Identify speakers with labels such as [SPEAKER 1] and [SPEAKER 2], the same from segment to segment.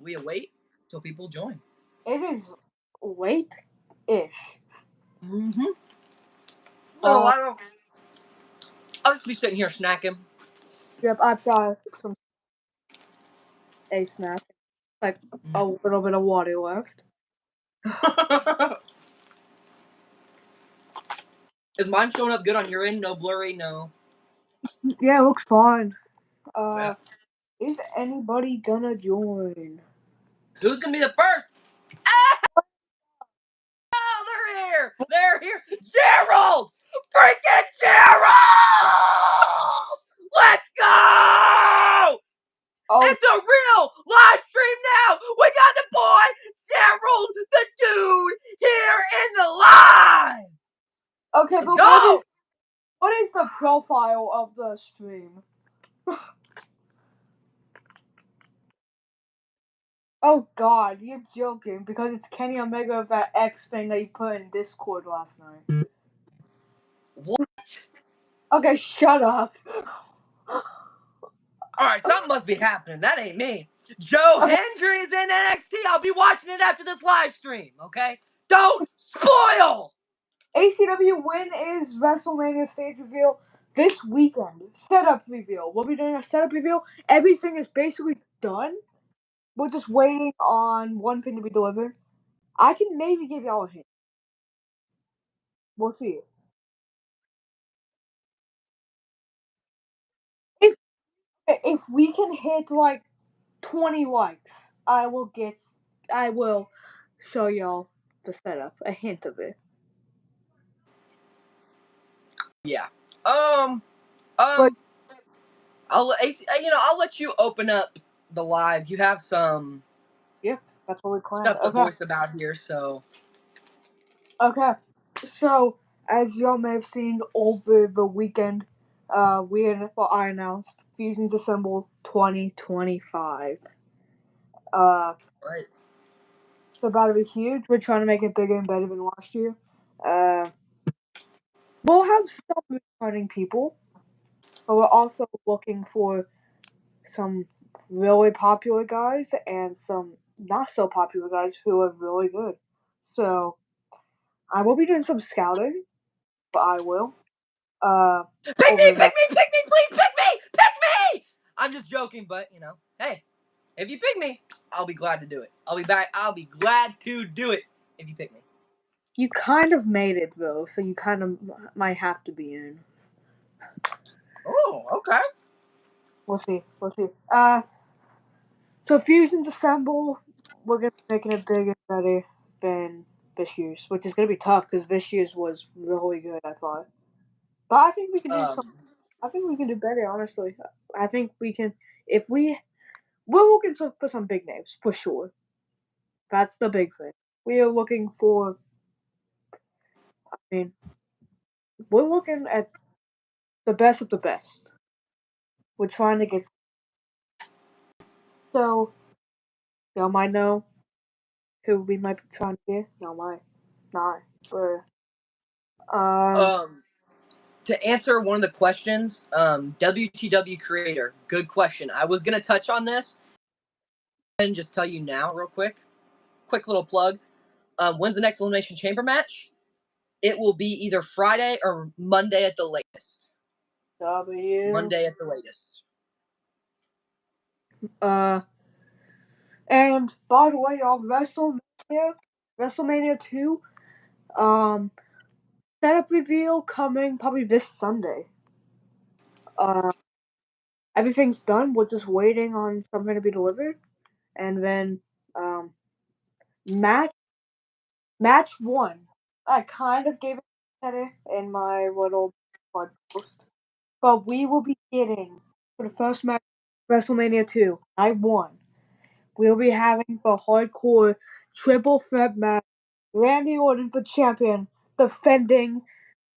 [SPEAKER 1] we await till people join.
[SPEAKER 2] It is late-ish.
[SPEAKER 1] Mm-hmm. Oh, I'll just be sitting here snacking.
[SPEAKER 2] Yep, I've got a snack, like a little bit of water left.
[SPEAKER 1] Is mine showing up good on your end? No blurry, no.
[SPEAKER 2] Yeah, it looks fine.
[SPEAKER 1] Yeah.
[SPEAKER 2] Is anybody gonna join?
[SPEAKER 1] Who's gonna be the first? Oh, they're here! They're here! Gerald! Freaking Gerald! Let's go!
[SPEAKER 2] Oh,
[SPEAKER 1] It's a real live stream now! We got the boy, Gerald, the dude, here in the live!
[SPEAKER 2] okay,
[SPEAKER 1] Let's
[SPEAKER 2] but
[SPEAKER 1] go!
[SPEAKER 2] what is the profile of the stream? Oh God, you're joking because it's Kenny Omega of that X thing that you put in Discord last night.
[SPEAKER 1] What?
[SPEAKER 2] Okay, shut up.
[SPEAKER 1] Alright, something must be happening. That ain't me. Joe
[SPEAKER 2] Okay.
[SPEAKER 1] Hendry is in NXT. I'll be watching it after this live stream, okay? Don't spoil!
[SPEAKER 2] ACW when is WrestleMania stage reveal this weekend? Setup reveal. We'll be doing a setup reveal. Everything is basically done. We're just waiting on one thing to be delivered. I can maybe give y'all a hint. We'll see. If we can hit like 20 likes, I will show y'all the setup, a hint of it.
[SPEAKER 1] Yeah.
[SPEAKER 2] But
[SPEAKER 1] I'll let you open up the live. You have some
[SPEAKER 2] yeah, that's what we planned.
[SPEAKER 1] stuff to
[SPEAKER 2] Okay.
[SPEAKER 1] voice about here, so
[SPEAKER 2] Okay. So as y'all may have seen over the weekend, I announced Fusion December 2025.
[SPEAKER 1] right.
[SPEAKER 2] It's about to be huge. We're trying to make it bigger and better than last year. We'll have some returning people, but we're also looking for some really popular guys and some not so popular guys who are really good. So I will be doing some scouting, but I will.
[SPEAKER 1] Pick me,
[SPEAKER 2] Over the
[SPEAKER 1] please pick me! I'm just joking, but hey, if you pick me, I'll be glad to do it. I'll be glad to do it if you pick me.
[SPEAKER 2] You kind of made it though, so you kind of might have to be in.
[SPEAKER 1] Oh, okay.
[SPEAKER 2] We'll see. We'll see. So Fusion December, we're gonna be making it bigger and better than this year's, which is gonna be tough because this year's was really good. I thought, but I think we can do some. I think we can do better. Honestly, I think we can. If we're looking for some big names for sure. That's the big thing. We are looking for. I mean, we're looking at the best of the best. We're trying to get. So y'all might know who we might be trying to get. Y'all might not, but
[SPEAKER 1] To answer one of the questions, WTW creator, good question. I was gonna touch on this and just tell you now, real quick little plug. When's the next Elimination Chamber match? It will be either Friday or Monday at the latest. Monday at the latest.
[SPEAKER 2] And by the way, y'all, WrestleMania 2, setup reveal coming probably this Sunday. Everything's done. We're just waiting on something to be delivered, and then match one. I kind of gave it better in my little post, but we will be getting for the first match WrestleMania 2. I won. We'll be having the hardcore triple threat match. Randy Orton, the champion, defending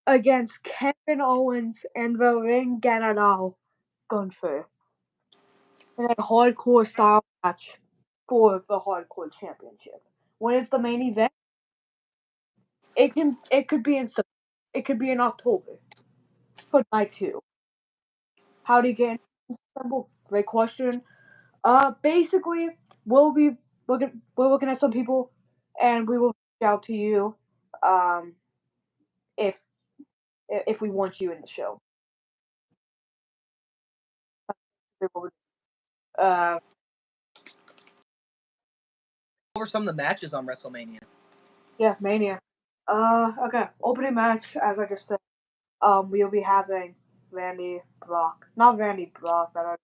[SPEAKER 2] against Kevin Owens and the Ring General Gunther in a hardcore style match for the hardcore championship. When it's the main event, it could be in October for night 2. How do you get in December? Great question. Basically, we're looking at some people, and we will reach out to you, um, if we want you in the show. Uh,
[SPEAKER 1] Over some of the matches on WrestleMania.
[SPEAKER 2] yeah, Mania. Okay. Opening match, as I just said. We'll be having Randy Brock, not Randy Brock, but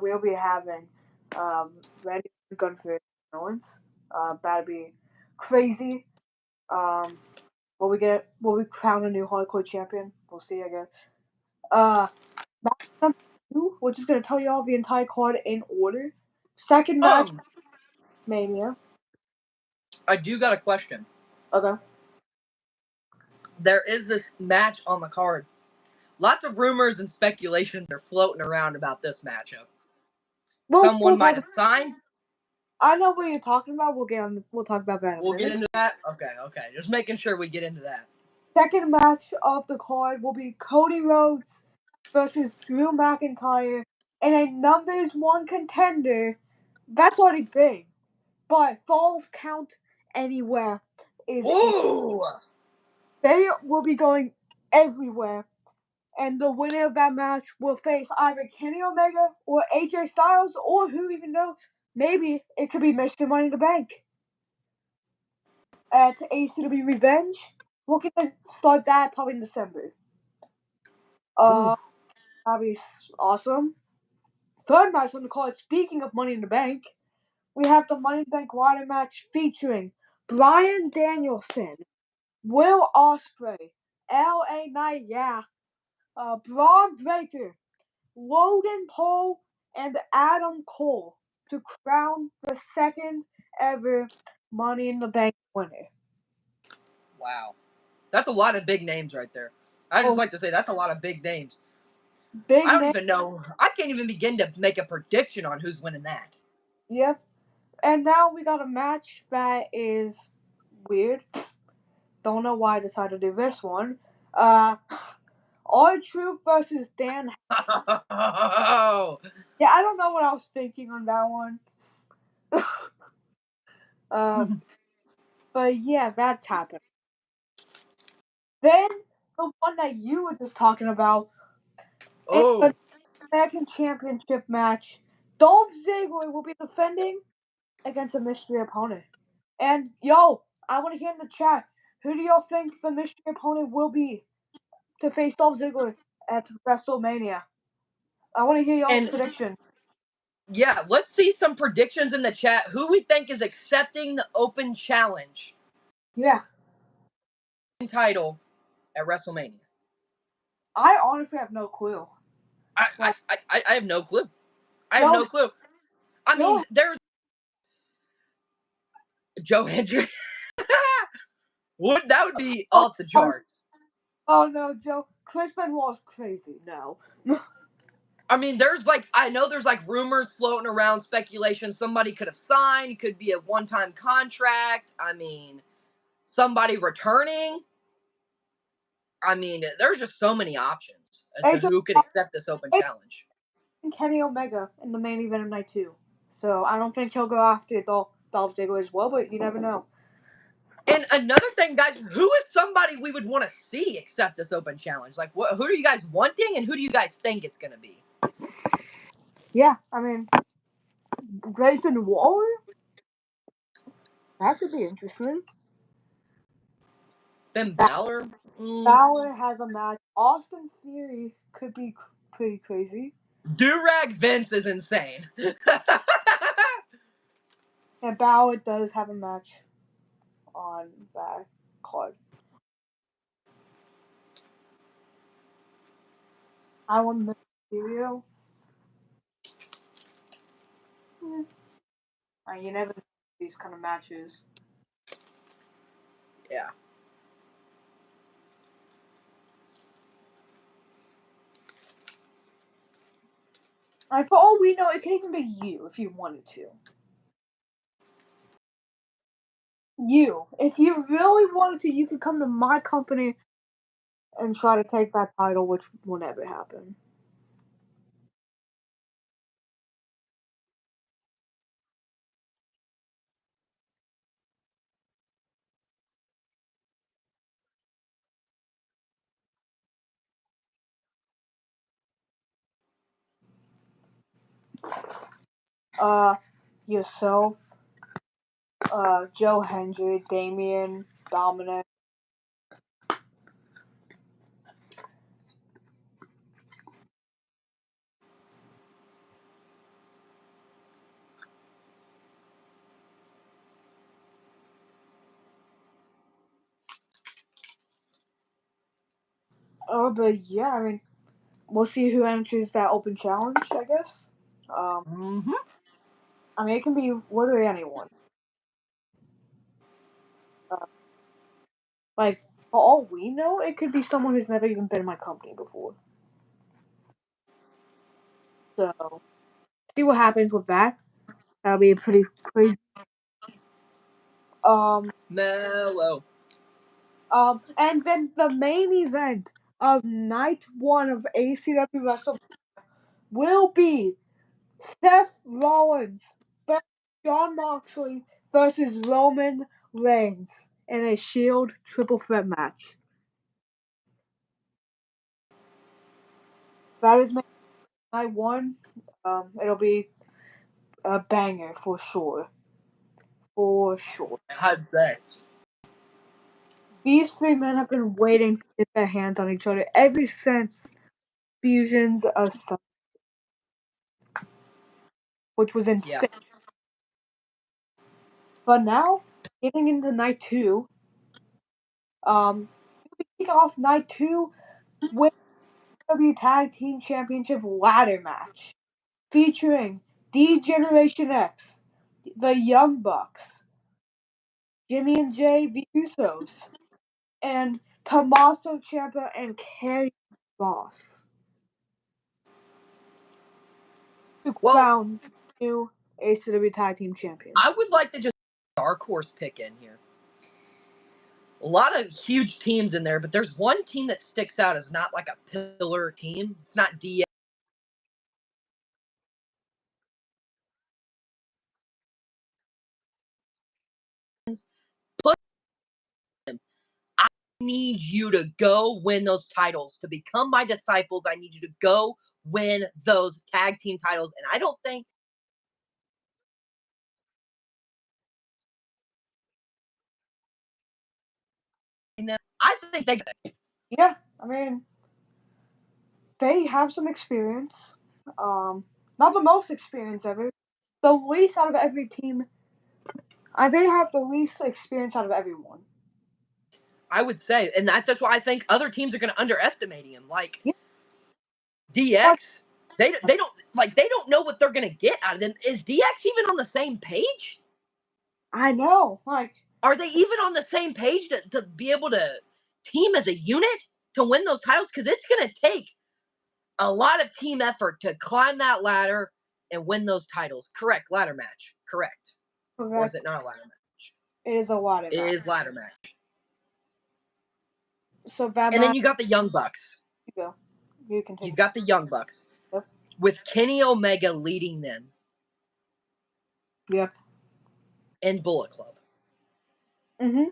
[SPEAKER 2] we'll be having Randy Gunford Owens. That'd be crazy. Um, will we crown a new hardcore champion? We'll see, I guess. Match number 2, we're just gonna tell you all the entire card in order. Second match, Mania.
[SPEAKER 1] I do got a question.
[SPEAKER 2] Okay.
[SPEAKER 1] There is this match on the card. Lots of rumors and speculations are floating around about this matchup. Someone might have signed.
[SPEAKER 2] I know what you're talking about. We'll talk about that in a
[SPEAKER 1] We'll
[SPEAKER 2] minute.
[SPEAKER 1] get into that? Okay. Just making sure we get into that.
[SPEAKER 2] Second match of the card will be Cody Rhodes versus Drew McIntyre in a numbers 1 contender. That's already big, but Falls Count Anywhere is.
[SPEAKER 1] Ooh!
[SPEAKER 2] They will be going everywhere, and the winner of that match will face either Kenny Omega or AJ Styles, or who even knows, maybe it could be Mr. Money in the Bank at ACW Revenge. We're gonna start that probably in December.
[SPEAKER 1] Ooh.
[SPEAKER 2] That'd be awesome. Third match on the card, speaking of Money in the Bank, we have the Money in the Bank ladder match featuring Bryan Danielson, Will Ospreay, LA Knight, Braun Breaker, Logan Paul, and Adam Cole to crown the second ever Money in the Bank winner.
[SPEAKER 1] Wow. That's a lot of big names right there. I just like to say that's a lot of big names. I don't even know. I can't even begin to make a prediction on who's winning that.
[SPEAKER 2] Yep. And now we got a match that is weird. Don't know why I decided to do this one. R-Truth versus Dan.
[SPEAKER 1] Oh.
[SPEAKER 2] Yeah, I don't know what I was thinking on that one. But yeah, that's happened. Then the one that you were just talking about, it's
[SPEAKER 1] Oh.
[SPEAKER 2] the American Championship match. Dolph Ziggler will be defending against a mystery opponent. And yo, I want to hear in the chat, who do y'all think the mystery opponent will be to face Dolph Ziggler at WrestleMania? I want to hear y'all's prediction.
[SPEAKER 1] Yeah, let's see some predictions in the chat. Who we think is accepting the open challenge?
[SPEAKER 2] Yeah.
[SPEAKER 1] Title at WrestleMania.
[SPEAKER 2] I honestly have no clue.
[SPEAKER 1] I have no clue. I have no clue. I mean, there's Joe Hendricks. That would be off the charts.
[SPEAKER 2] Oh no, Joe. Chris Benoit's crazy now.
[SPEAKER 1] I mean, I know there's like rumors floating around, speculation. Somebody could have signed, could be a one-time contract. I mean, somebody returning. I mean, there's just so many options as to who could accept this open challenge.
[SPEAKER 2] Kenny Omega in the main event of night 2. So I don't think he'll go after Dolph Ziggler as well, but you never know.
[SPEAKER 1] And another thing, guys, who is somebody we would want to see accept this open challenge? Like, who are you guys wanting, and who do you guys think it's going to be?
[SPEAKER 2] Yeah, I mean, Grayson Waller? That could be interesting.
[SPEAKER 1] Finn Balor?
[SPEAKER 2] Balor has a match. Austin Theory could be pretty crazy.
[SPEAKER 1] Durag Vince is insane.
[SPEAKER 2] And Balor does have a match on that card. I want Mysterio. You never know these kind of matches.
[SPEAKER 1] Yeah.
[SPEAKER 2] And for all we know, it could even be you if you wanted to. You. If you really wanted to, you could come to my company and try to take that title, which will never happen. Yourself, Joe Hendry, Damien, Dominic. But yeah, I mean, we'll see who enters that open challenge, I guess.
[SPEAKER 1] Mm-hmm.
[SPEAKER 2] I mean, it can be literally anyone. Uh, like, for all we know, it could be someone who's never even been in my company before. So, see what happens with that. That'll be pretty crazy.
[SPEAKER 1] Mellow.
[SPEAKER 2] And then the main event of night one of ACW WrestleMania will be Seth Rollins versus Jon Moxley versus Roman Reigns in a Shield triple threat match. That is my night one. It'll be a banger for sure. For sure.
[SPEAKER 1] I'd say.
[SPEAKER 2] These three men have been waiting to get their hands on each other ever since Fusion's Assault, which was in
[SPEAKER 1] Yeah.
[SPEAKER 2] February. But now, getting into night two, we kick off night two with W Tag Team Championship ladder match featuring D Generation X, the Young Bucks, Jimmy and Jay, the Usos, and Tommaso Ciampa and Kerry Boss to
[SPEAKER 1] Well,
[SPEAKER 2] crown new ACW Tag Team Champions.
[SPEAKER 1] I would like to just dark horse pick in here. A lot of huge teams in there, but there's one team that sticks out as not like a pillar team. It's not DX. Put them. I need you to go win those titles. To become my disciples, I need you to go win those tag team titles. And I don't think I think they
[SPEAKER 2] Yeah, I mean, they have some experience. Not the most experience ever. The least out of every team. They have the least experience out of everyone.
[SPEAKER 1] I would say, and that's why I think other teams are going to underestimate him. Like
[SPEAKER 2] Yeah,
[SPEAKER 1] DX, they don't know what they're going to get out of them. Is DX even on the same page?
[SPEAKER 2] I know. Like,
[SPEAKER 1] Are they even on the same page to be able to team as a unit to win those titles? Because it's going to take a lot of team effort to climb that ladder and win those titles. Correct, ladder match. Correct. Or is
[SPEAKER 2] correct.
[SPEAKER 1] it not a ladder match?
[SPEAKER 2] It is a lot of
[SPEAKER 1] It
[SPEAKER 2] that.
[SPEAKER 1] is ladder match.
[SPEAKER 2] So that
[SPEAKER 1] And then
[SPEAKER 2] match,
[SPEAKER 1] you got the Young Bucks.
[SPEAKER 2] you go. You can take
[SPEAKER 1] You've
[SPEAKER 2] it.
[SPEAKER 1] got the Young Bucks
[SPEAKER 2] Yep.
[SPEAKER 1] with Kenny Omega leading them
[SPEAKER 2] Yep.
[SPEAKER 1] in Bullet Club.
[SPEAKER 2] Mhm.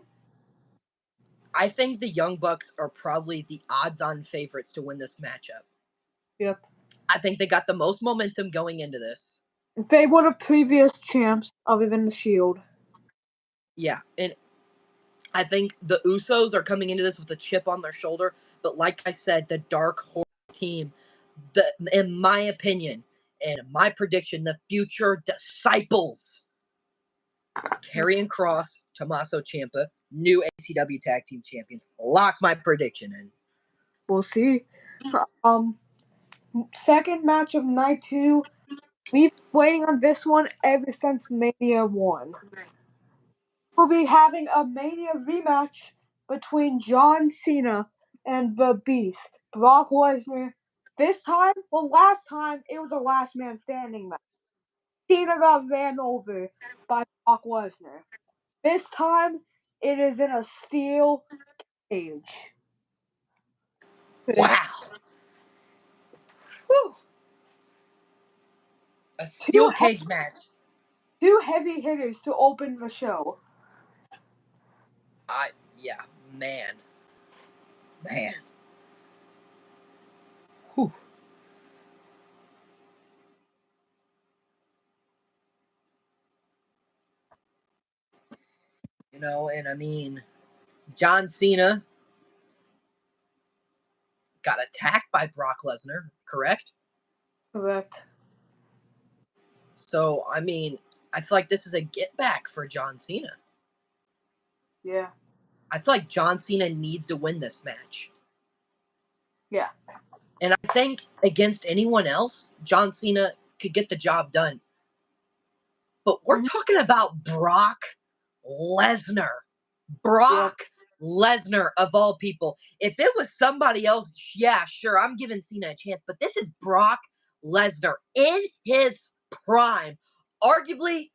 [SPEAKER 1] I think the Young Bucks are probably the odds-on favorites to win this matchup.
[SPEAKER 2] Yep.
[SPEAKER 1] I think they got the most momentum going into this.
[SPEAKER 2] They were the previous champs, other than the Shield.
[SPEAKER 1] Yeah, and I think the Usos are coming into this with a chip on their shoulder. But like I said, the Dark Horse team, in my opinion and my prediction, the future disciples, Karrion Kross, Tommaso Ciampa, new ACW Tag Team Champions. Lock my prediction in.
[SPEAKER 2] We'll see. Um, Second match of night two. We've been waiting on this one ever since Mania 1. We'll be having a Mania rematch between John Cena and the Beast, Brock Lesnar. This time, well, last time, it was a last man standing match. Cena got ran over by Brock Lesnar. This time, it is in a steel cage.
[SPEAKER 1] Wow. Whew. A
[SPEAKER 2] Two,
[SPEAKER 1] steel cage match.
[SPEAKER 2] two heavy hitters to open the show.
[SPEAKER 1] Yeah, man. Man. Whew. And I mean, John Cena got attacked by Brock Lesnar, correct?
[SPEAKER 2] Correct.
[SPEAKER 1] So, I mean, I feel like this is a get back for John Cena.
[SPEAKER 2] Yeah.
[SPEAKER 1] I feel like John Cena needs to win this match.
[SPEAKER 2] Yeah.
[SPEAKER 1] And I think against anyone else, John Cena could get the job done. But we're talking about Brock Lesnar. Brock Lesnar, of all people. If it was somebody else, yeah, sure, I'm giving Cena a chance. But this is Brock Lesnar in his prime. Arguably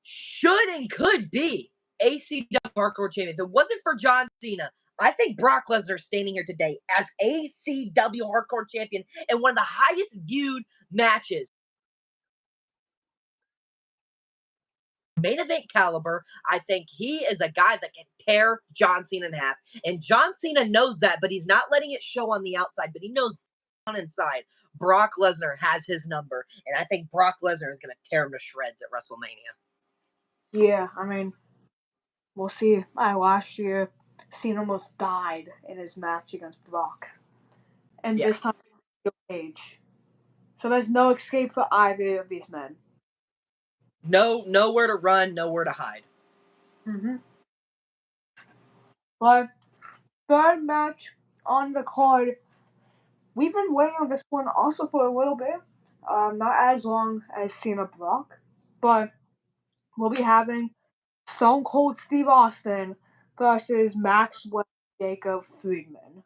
[SPEAKER 1] should and could be ACW Hardcore Champion. If it wasn't for John Cena, I think Brock Lesnar standing here today as ACW Hardcore Champion in one of the highest viewed matches. Main event caliber. I think he is a guy that can tear John Cena in half. And John Cena knows that, but he's not letting it show on the outside. But he knows down inside, Brock Lesnar has his number. And I think Brock Lesnar is going to tear him to shreds at WrestleMania.
[SPEAKER 2] Yeah, I mean, we'll see. Last year, Cena almost died in his match against Brock. And
[SPEAKER 1] Yeah.
[SPEAKER 2] this time, Cage. So there's no escape for either of these men.
[SPEAKER 1] Nowhere to run, nowhere to hide.
[SPEAKER 2] But third match on the card, we've been waiting on this one also for a little bit. Not as long as Cena Brock, but we'll be having Stone Cold Steve Austin versus Maxwell Jacob Friedman.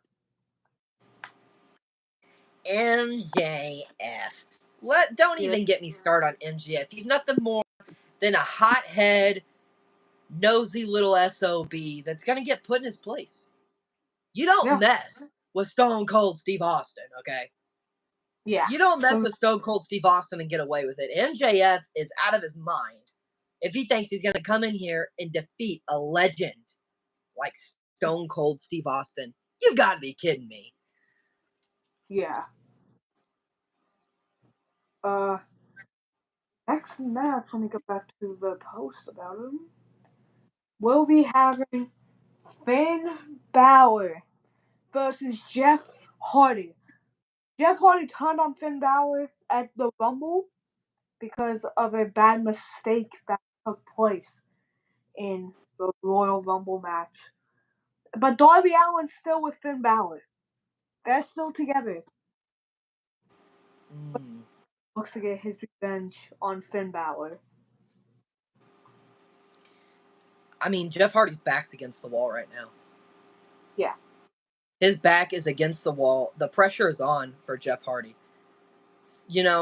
[SPEAKER 1] MJF. Don't even get me started on MJF. He's nothing more than a hothead, nosy little SOB that's going to get put in his place. You don't mess with Stone Cold Steve Austin, okay?
[SPEAKER 2] Yeah.
[SPEAKER 1] You don't mess with Stone Cold Steve Austin and get away with it. MJF is out of his mind if he thinks he's going to come in here and defeat a legend like Stone Cold Steve Austin. You've got to be kidding me.
[SPEAKER 2] Yeah. Next match, let me go back to the post about him. We'll be having Finn Balor versus Jeff Hardy. Jeff Hardy turned on Finn Balor at the Rumble because of a bad mistake that took place in the Royal Rumble match. But Darby Allin's still with Finn Balor. They're still together. Looks to get his revenge on Finn Balor.
[SPEAKER 1] I mean, Jeff Hardy's back's against the wall right now.
[SPEAKER 2] Yeah.
[SPEAKER 1] His back is against the wall. The pressure is on for Jeff Hardy.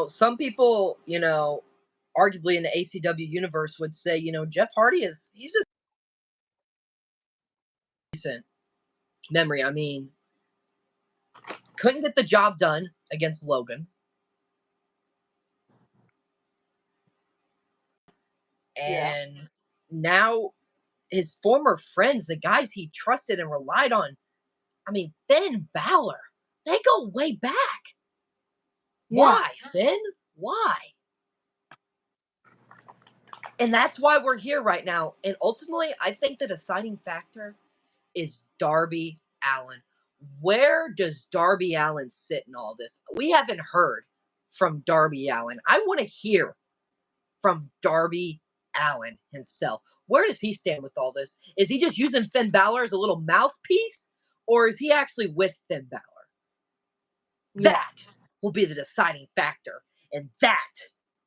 [SPEAKER 1] Some people, arguably in the ACW universe would say, Jeff Hardy he's just decent memory. I mean, couldn't get the job done against Logan. And now his former friends, the guys he trusted and relied on, I mean, Finn and Balor, they go way back. Yeah. Why, Finn? Why? And that's why we're here right now. And ultimately, I think the deciding factor is Darby Allin. Where does Darby Allin sit in all this? We haven't heard from Darby Allin. I want to hear from Darby Allin himself. Where does he stand with all this? Is he just using Finn Balor as a little mouthpiece? Or is he actually with Finn Balor? That will be the deciding factor. And that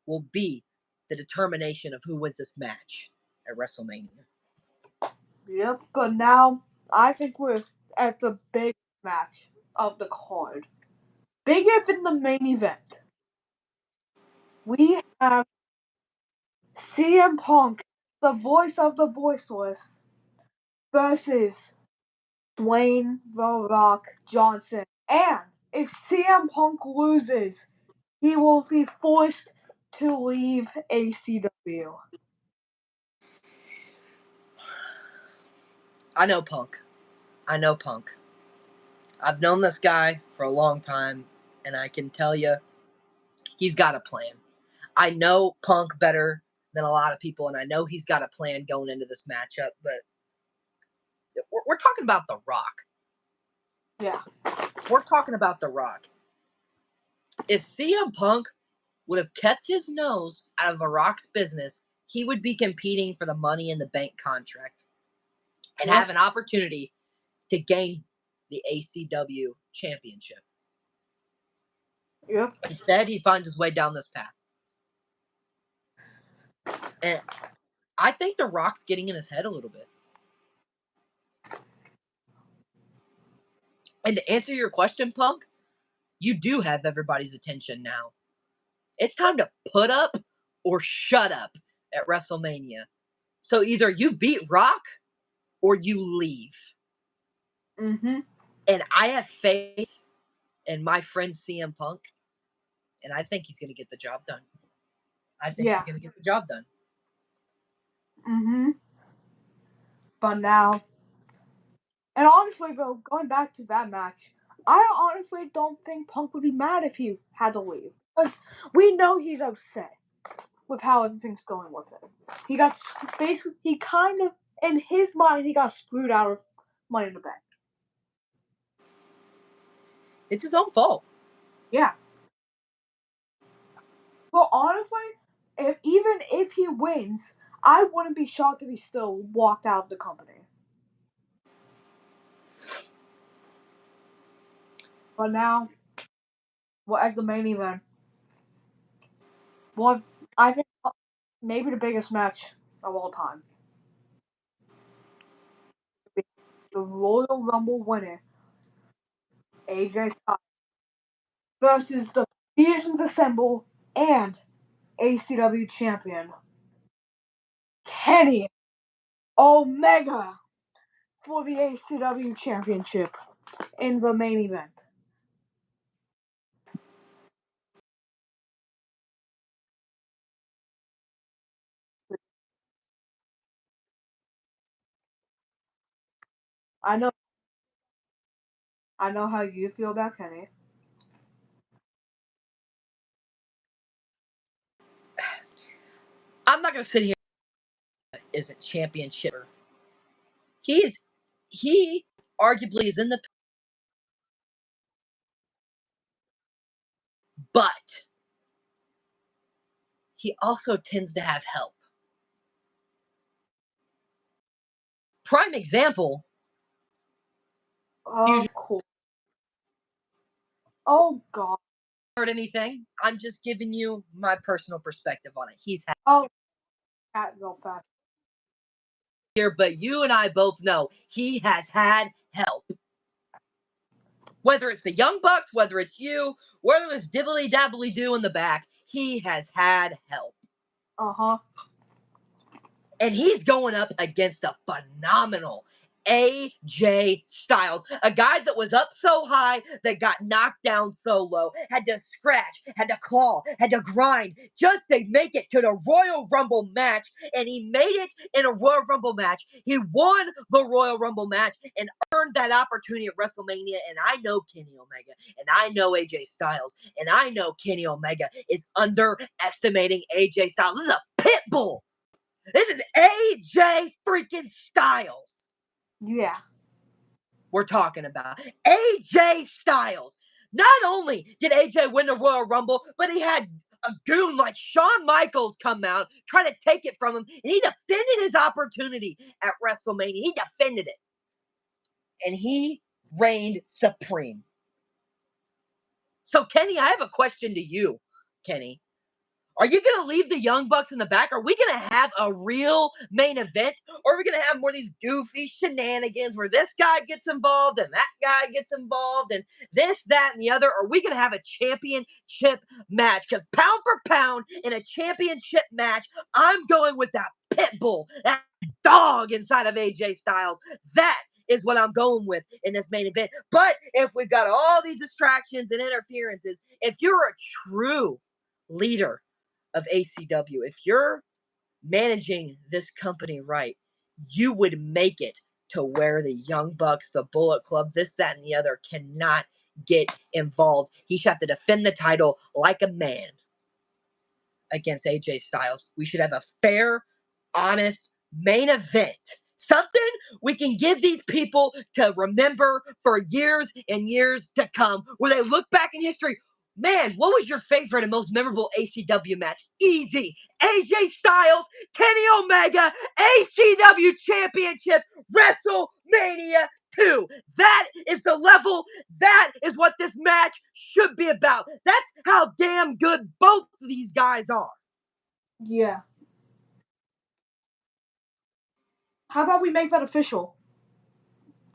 [SPEAKER 1] will be the determination of who wins this match at WrestleMania.
[SPEAKER 2] Yep, but now I think we're at the big match of the card. Bigger than the main event. We have CM Punk, the voice of the voiceless, versus Dwayne The Rock Johnson. And if CM Punk loses, he will be forced to leave ACW.
[SPEAKER 1] I know Punk. I've known this guy for a long time, and I can tell you, he's got a plan. I know Punk better than a lot of people, and I know he's got a plan going into this matchup, but We're talking about The Rock.
[SPEAKER 2] Yeah.
[SPEAKER 1] We're talking about The Rock. If CM Punk would have kept his nose out of The Rock's business, he would be competing for the Money in the Bank contract and have an opportunity to gain the ACW championship.
[SPEAKER 2] Yep.
[SPEAKER 1] Instead, he finds his way down this path. And I think The Rock's getting in his head a little bit. And to answer your question, Punk, you do have everybody's attention now. It's time to put up or shut up at WrestleMania. So either you beat Rock or you leave.
[SPEAKER 2] Mm-hmm.
[SPEAKER 1] And I have faith in my friend CM Punk, and I think he's going to get the job done. I think he's going to get the job done.
[SPEAKER 2] Mm-hmm. But now, and honestly, though, going back to that match, I honestly don't think Punk would be mad if he had to leave. Because we know he's upset with how everything's going with it. He got basically, he kind of, in his mind, he got screwed out of Money in the Bank.
[SPEAKER 1] It's his own fault.
[SPEAKER 2] Yeah. But honestly, even if he wins, I wouldn't be shocked if he still walked out of the company. But now, we're at the main event. Well, I think maybe the biggest match of all time. The Royal Rumble winner, AJ Styles, versus the Fusions Assemble and ACW champion, Kenny Omega, for the ACW championship in the main event. I know how you feel about Kenny.
[SPEAKER 1] I'm not going to sit here isn't championship. He arguably is in the, but he also tends to have help. Prime example.
[SPEAKER 2] Of course. Oh God.
[SPEAKER 1] Heard anything? I'm just giving you my personal perspective on it. He's had
[SPEAKER 2] Cat real fast.
[SPEAKER 1] here, but you and I both know he has had help. Whether it's the Young Bucks, whether it's you, whether it's dibbly dabbly do in the back, he has had help.
[SPEAKER 2] Uh-huh.
[SPEAKER 1] And he's going up against a phenomenal AJ Styles, a guy that was up so high that got knocked down so low, had to scratch, had to claw, had to grind just to make it to the Royal Rumble match, and he made it in a Royal Rumble match. He won the Royal Rumble match and earned that opportunity at WrestleMania, and I know Kenny Omega, and I know AJ Styles, and I know Kenny Omega is underestimating AJ Styles. This is a pit bull. This is AJ freaking Styles.
[SPEAKER 2] Yeah.
[SPEAKER 1] We're talking about AJ Styles. Not only did AJ win the Royal Rumble, but he had a goon like Shawn Michaels come out, try to take it from him, and he defended his opportunity at WrestleMania. He defended it. And he reigned supreme. So, Kenny, I have a question to you, Kenny. Are you going to leave the Young Bucks in the back? Are we going to have a real main event? Or are we going to have more of these goofy shenanigans where this guy gets involved and that guy gets involved and this, that, and the other? Or are we going to have a championship match? Because pound for pound in a championship match, I'm going with that pit bull, that dog inside of AJ Styles. That is what I'm going with in this main event. But if we've got all these distractions and interferences, if you're a true leader of ACW, if you're managing this company right, you would make it to where the Young Bucks, the Bullet Club, this, that, and the other cannot get involved. He should have to defend the title like a man against AJ Styles. We should have a fair, honest main event Something we can give these people to remember for years and years to come, where they look back in history. Man, what was your favorite and most memorable ACW match? Easy. AJ Styles, Kenny Omega, ACW Championship, WrestleMania 2. That is the level. That is what this match should be about. That's how damn good both of these guys are.
[SPEAKER 2] Yeah. How about we make that official?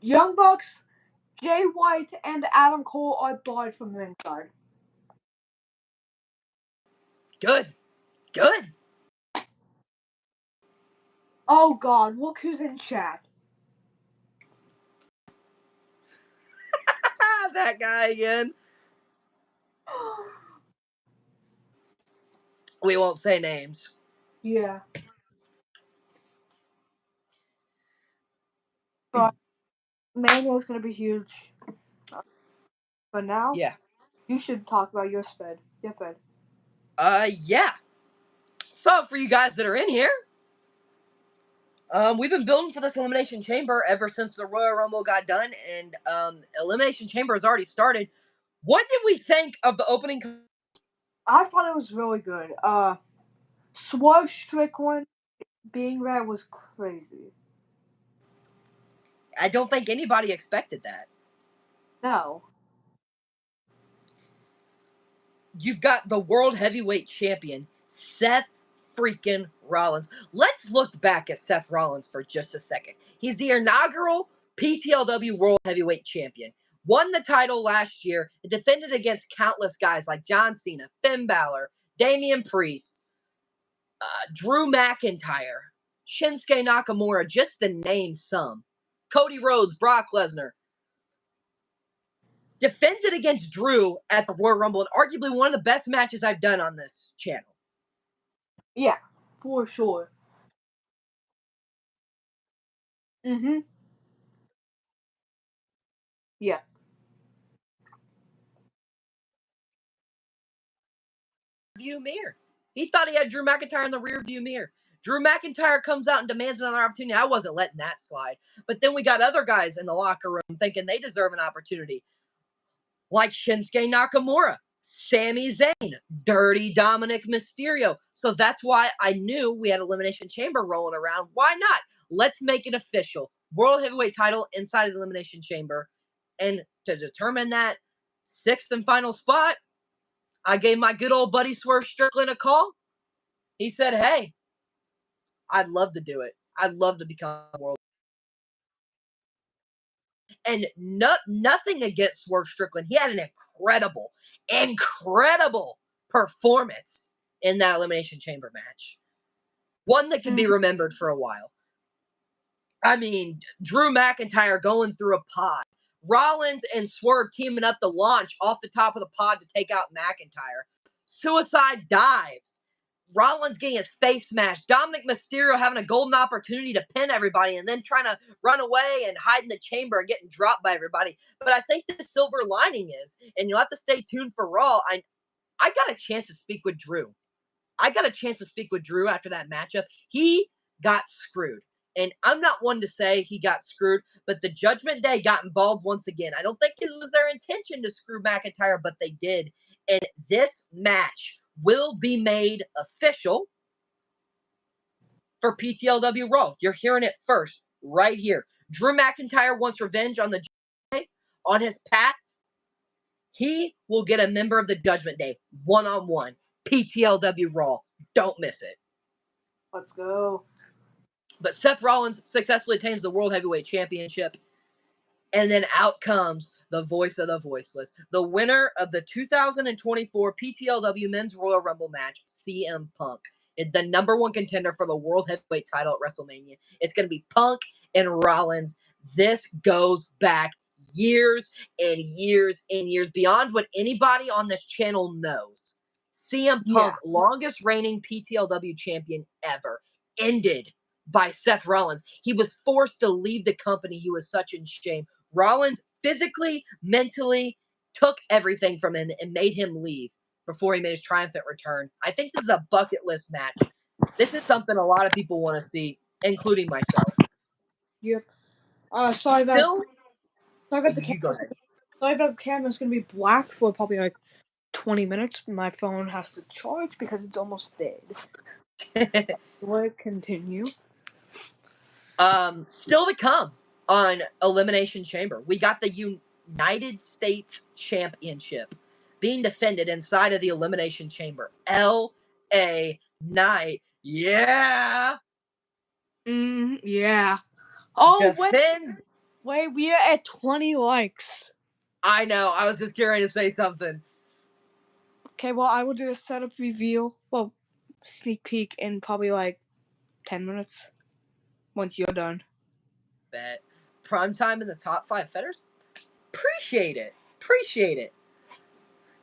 [SPEAKER 2] Young Bucks, Jay White, and Adam Cole are barred from the ringside.
[SPEAKER 1] Good. Good.
[SPEAKER 2] Oh God, look who's in chat.
[SPEAKER 1] That guy again. We won't say names.
[SPEAKER 2] Yeah. But Mania is gonna be huge. But now,
[SPEAKER 1] Yeah.
[SPEAKER 2] you should talk about your Fed. Your Fed.
[SPEAKER 1] Yeah. So for you guys that are in here, we've been building for this Elimination Chamber ever since the Royal Rumble got done, and Elimination Chamber has already started. What did we think of the opening?
[SPEAKER 2] I thought it was really good. Swerve Strickland being there was crazy.
[SPEAKER 1] I don't think anybody expected that.
[SPEAKER 2] No.
[SPEAKER 1] You've got the World Heavyweight Champion, Seth freaking Rollins. Let's look back at Seth Rollins for just a second. He's the inaugural PTLW World Heavyweight Champion. Won the title last year and defended against countless guys like John Cena, Finn Balor, Damian Priest, Drew McIntyre, Shinsuke Nakamura, just to name some. Cody Rhodes, Brock Lesnar. Defended against Drew at the Royal Rumble, and arguably one of the best matches I've done on this channel.
[SPEAKER 2] Yeah, for sure. Mm-hmm. Yeah.
[SPEAKER 1] View mirror. He thought he had Drew McIntyre in the rear view mirror. Drew McIntyre comes out and demands another opportunity. I wasn't letting that slide. But then we got other guys in the locker room thinking they deserve an opportunity. Like Shinsuke Nakamura, Sami Zayn, Dirty Dominic Mysterio. So that's why I knew we had Elimination Chamber rolling around. Why not? Let's make it official. World Heavyweight title inside of the Elimination Chamber. And to determine that sixth and final spot, I gave my good old buddy Swerve Strickland a call. He said, hey, I'd love to do it. I'd love to become world. And nothing against Swerve Strickland. He had an incredible performance in that Elimination Chamber match. One that could be remembered for a while. I mean, Drew McIntyre going through a pod. Rollins and Swerve teaming up to launch off the top of the pod to take out McIntyre. Suicide dives. Rollins getting his face smashed. Dominic Mysterio having a golden opportunity to pin everybody and then trying to run away and hide in the chamber and getting dropped by everybody. But I think the silver lining is, and you'll have to stay tuned for Raw, I got a chance to speak with Drew. I got a chance to speak with Drew after that matchup. He got screwed. And I'm not one to say he got screwed, but the Judgment Day got involved once again. I don't think it was their intention to screw McIntyre, but they did. And this match will be made official for PTLW Raw. You're hearing it first, right here. Drew McIntyre wants revenge on the Judgment Day, on his path. He will get a member of the Judgment Day, one-on-one. PTLW Raw. Don't miss it.
[SPEAKER 2] Let's go.
[SPEAKER 1] But Seth Rollins successfully attains the World Heavyweight Championship. And then out comes the voice of the voiceless. The winner of the 2024 PTLW Men's Royal Rumble match, CM Punk. The number one contender for the World Heavyweight title at WrestleMania. It's going to be Punk and Rollins. This goes back years and years and years beyond what anybody on this channel knows. CM Punk, longest reigning PTLW champion ever, ended by Seth Rollins. He was forced to leave the company. He was such in shame. Rollins physically, mentally took everything from him and made him leave before he made his triumphant return. I think this is a bucket list match. This is something a lot of people want to see, including myself.
[SPEAKER 2] Yep. Sorry about
[SPEAKER 1] Still,
[SPEAKER 2] the
[SPEAKER 1] you go
[SPEAKER 2] camera.
[SPEAKER 1] ahead.
[SPEAKER 2] Sorry about the camera's gonna be black for probably like 20 minutes. My phone has to charge because it's almost dead. Will it continue?
[SPEAKER 1] Still to come on Elimination Chamber. We got the United States Championship being defended inside of the Elimination Chamber. L.A. Knight. Yeah.
[SPEAKER 2] Yeah. Oh,
[SPEAKER 1] Defends.
[SPEAKER 2] wait, we are at 20 likes.
[SPEAKER 1] I know. I was just getting to say something.
[SPEAKER 2] Okay, well, I will do a setup reveal. Well, sneak peek in probably like 10 minutes once you're done.
[SPEAKER 1] Bet. Prime time in the top 5 fetters. Appreciate it. Appreciate it.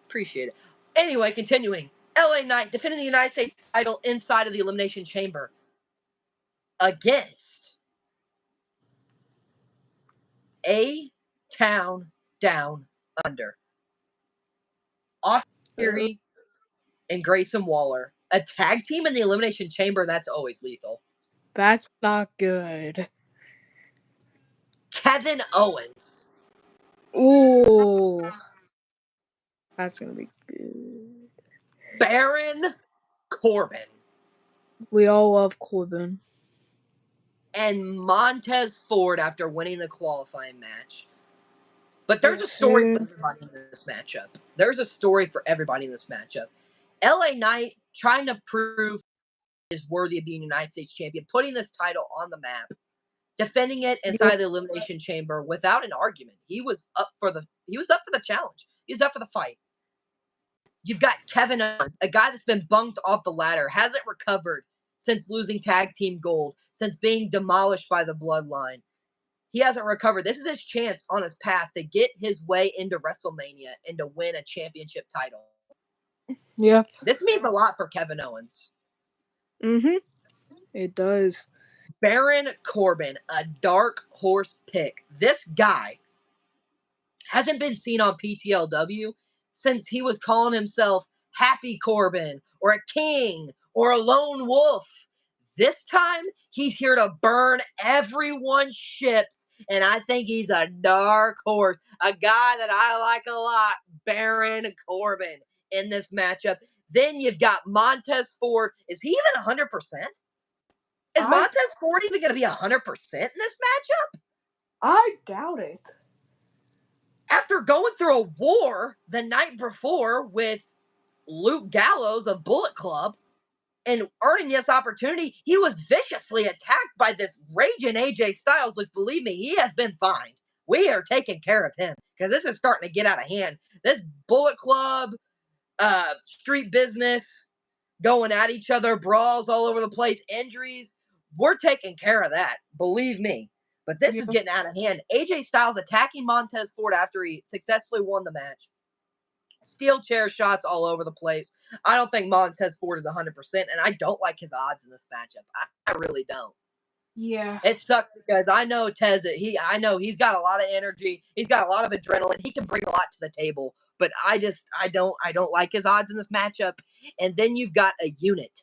[SPEAKER 1] Appreciate it. Anyway, continuing. LA Knight defending the United States title inside of the Elimination Chamber against A-Town Down Under. Austin Theory and Grayson Waller. A tag team in the Elimination Chamber, that's always lethal.
[SPEAKER 2] That's not good.
[SPEAKER 1] Kevin Owens.
[SPEAKER 2] Ooh. That's gonna be good.
[SPEAKER 1] Baron Corbin.
[SPEAKER 2] We all love Corbin.
[SPEAKER 1] And Montez Ford after winning the qualifying match. But there's a
[SPEAKER 2] Yes,
[SPEAKER 1] story
[SPEAKER 2] sir.
[SPEAKER 1] for everybody in this matchup. There's a story for everybody in this matchup. LA Knight trying to prove is worthy of being United States champion, putting this title on the map, defending it inside the Elimination Chamber without an argument. He was up for the challenge. He was up for the fight. You've got Kevin Owens, a guy that's been bunked off the ladder, hasn't recovered since losing tag team gold, since being demolished by the Bloodline. He hasn't recovered. This is his chance on his path to get his way into WrestleMania and to win a championship title.
[SPEAKER 2] Yep.
[SPEAKER 1] This means a lot for Kevin Owens.
[SPEAKER 2] It does.
[SPEAKER 1] Baron Corbin, a dark horse pick. This guy hasn't been seen on PTLW since he was calling himself Happy Corbin or a king or a lone wolf. This time, he's here to burn everyone's ships, and I think he's a dark horse, a guy that I like a lot, Baron Corbin, in this matchup. Then you've got Montez Ford. Is he even 100%? Is Montez Ford even going to be 100% in this matchup?
[SPEAKER 2] I doubt it.
[SPEAKER 1] After going through a war the night before with Luke Gallows of Bullet Club and earning this opportunity, he was viciously attacked by this raging AJ Styles, which, believe me, he has been fined. We are taking care of him because this is starting to get out of hand. This Bullet Club, street business, going at each other, brawls all over the place, injuries, we're taking care of that. Believe me. But this is getting out of hand. AJ Styles attacking Montez Ford after he successfully won the match. Steel chair shots all over the place. I don't think Montez Ford is 100%, and I don't like his odds in this matchup. I really don't.
[SPEAKER 2] Yeah.
[SPEAKER 1] It sucks because I know Tez. I know he's got a lot of energy. He's got a lot of adrenaline. He can bring a lot to the table. But I don't like his odds in this matchup. And then you've got a unit.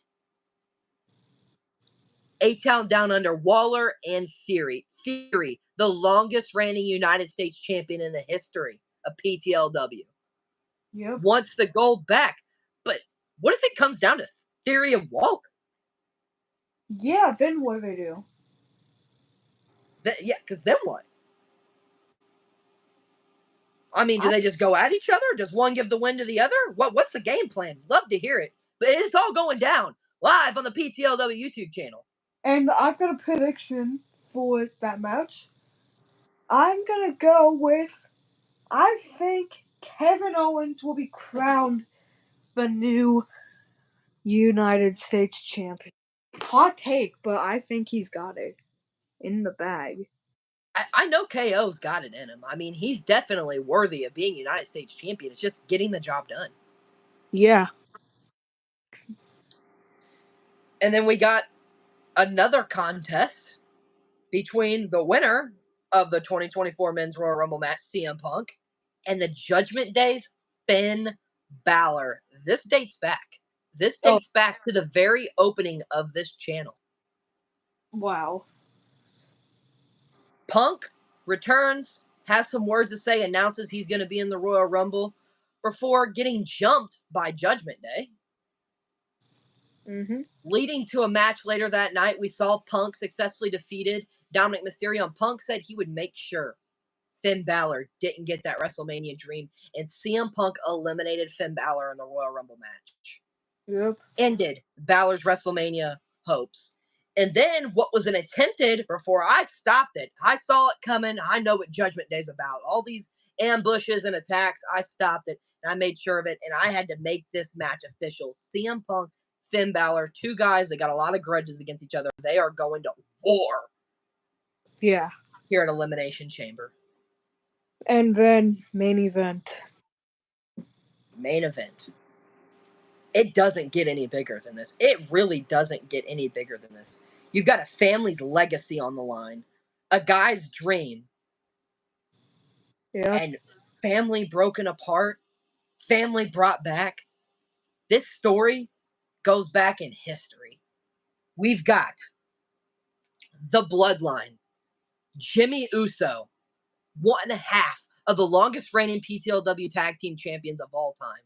[SPEAKER 1] A-Town Down Under, Waller and Theory. Theory, the longest reigning United States champion in the history of PTLW.
[SPEAKER 2] Yep.
[SPEAKER 1] Wants the gold back. But what if it comes down to Theory and Waller?
[SPEAKER 2] Yeah, then what do they do?
[SPEAKER 1] Because then what? I mean, do they just go at each other? Does one give the win to the other? What's the game plan? Love to hear it. But it's all going down live on the PTLW YouTube channel.
[SPEAKER 2] And I've got a prediction for that match. I'm gonna go with, I think Kevin Owens will be crowned the new United States champion. Hot take, but I think he's got it in the bag.
[SPEAKER 1] I know KO's got it in him. I mean, he's definitely worthy of being United States champion. It's just getting the job done.
[SPEAKER 2] Yeah.
[SPEAKER 1] And then we got another contest between the winner of the 2024 Men's Royal Rumble match, CM Punk, and the Judgment Day's Finn Balor. This dates back. This dates back to the very opening of this channel.
[SPEAKER 2] Wow.
[SPEAKER 1] Punk returns, has some words to say, announces he's going to be in the Royal Rumble before getting jumped by Judgment Day.
[SPEAKER 2] Mm-hmm.
[SPEAKER 1] Leading to a match later that night, we saw Punk successfully defeated Dominic Mysterio, and Punk said he would make sure Finn Balor didn't get that WrestleMania dream, and CM Punk eliminated Finn Balor in the Royal Rumble match.
[SPEAKER 2] Yep.
[SPEAKER 1] Ended Balor's WrestleMania hopes. And then what was an attempted, before I stopped it, I saw it coming. I know what Judgment Day's about. All these ambushes and attacks, I stopped it, and I made sure of it, and I had to make this match official. CM Punk, Finn Balor, two guys that got a lot of grudges against each other. They are going to war.
[SPEAKER 2] Yeah.
[SPEAKER 1] Here at Elimination Chamber.
[SPEAKER 2] And then main event.
[SPEAKER 1] Main event. It doesn't get any bigger than this. It really doesn't get any bigger than this. You've got a family's legacy on the line, a guy's dream,
[SPEAKER 2] Yeah.
[SPEAKER 1] and family broken apart, family brought back. This story goes back in history. We've got the Bloodline, Jimmy Uso, one half of the longest reigning PTLW tag team champions of all time.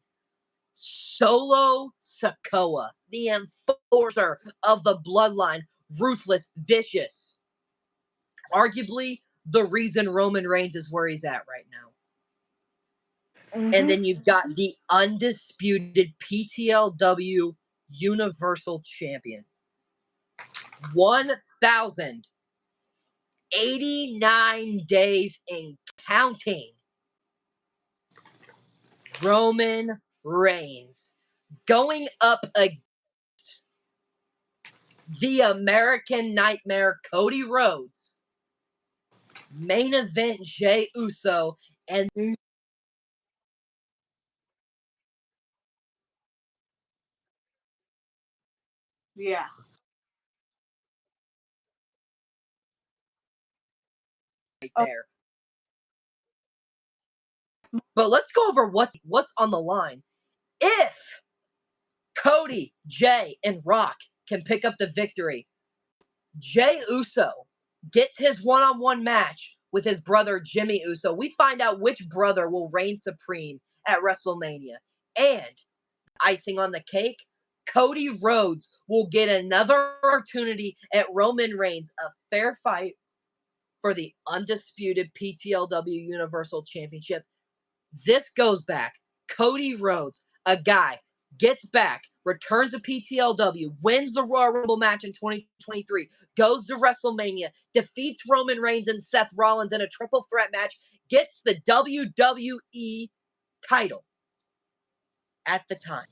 [SPEAKER 1] Solo Sikoa, the enforcer of the Bloodline, ruthless, vicious. Arguably the reason Roman Reigns is where he's at right now.
[SPEAKER 2] Mm-hmm.
[SPEAKER 1] And then you've got the undisputed PTLW Universal Champion. 1,089 days and counting. Roman Reigns going up against the American Nightmare, Cody Rhodes. Main event, Jey Uso. And
[SPEAKER 2] yeah.
[SPEAKER 1] Right there. But let's go over what's on the line. If Cody, Jey, and Rock can pick up the victory, Jey Uso gets his one-on-one match with his brother Jimmy Uso. We find out which brother will reign supreme at WrestleMania. And icing on the cake, Cody Rhodes will get another opportunity at Roman Reigns, a fair fight for the undisputed PTLW Universal Championship. This goes back. Cody Rhodes, a guy, gets back, returns to PTLW, wins the Royal Rumble match in 2023, goes to WrestleMania, defeats Roman Reigns and Seth Rollins in a triple threat match, gets the WWE title at the time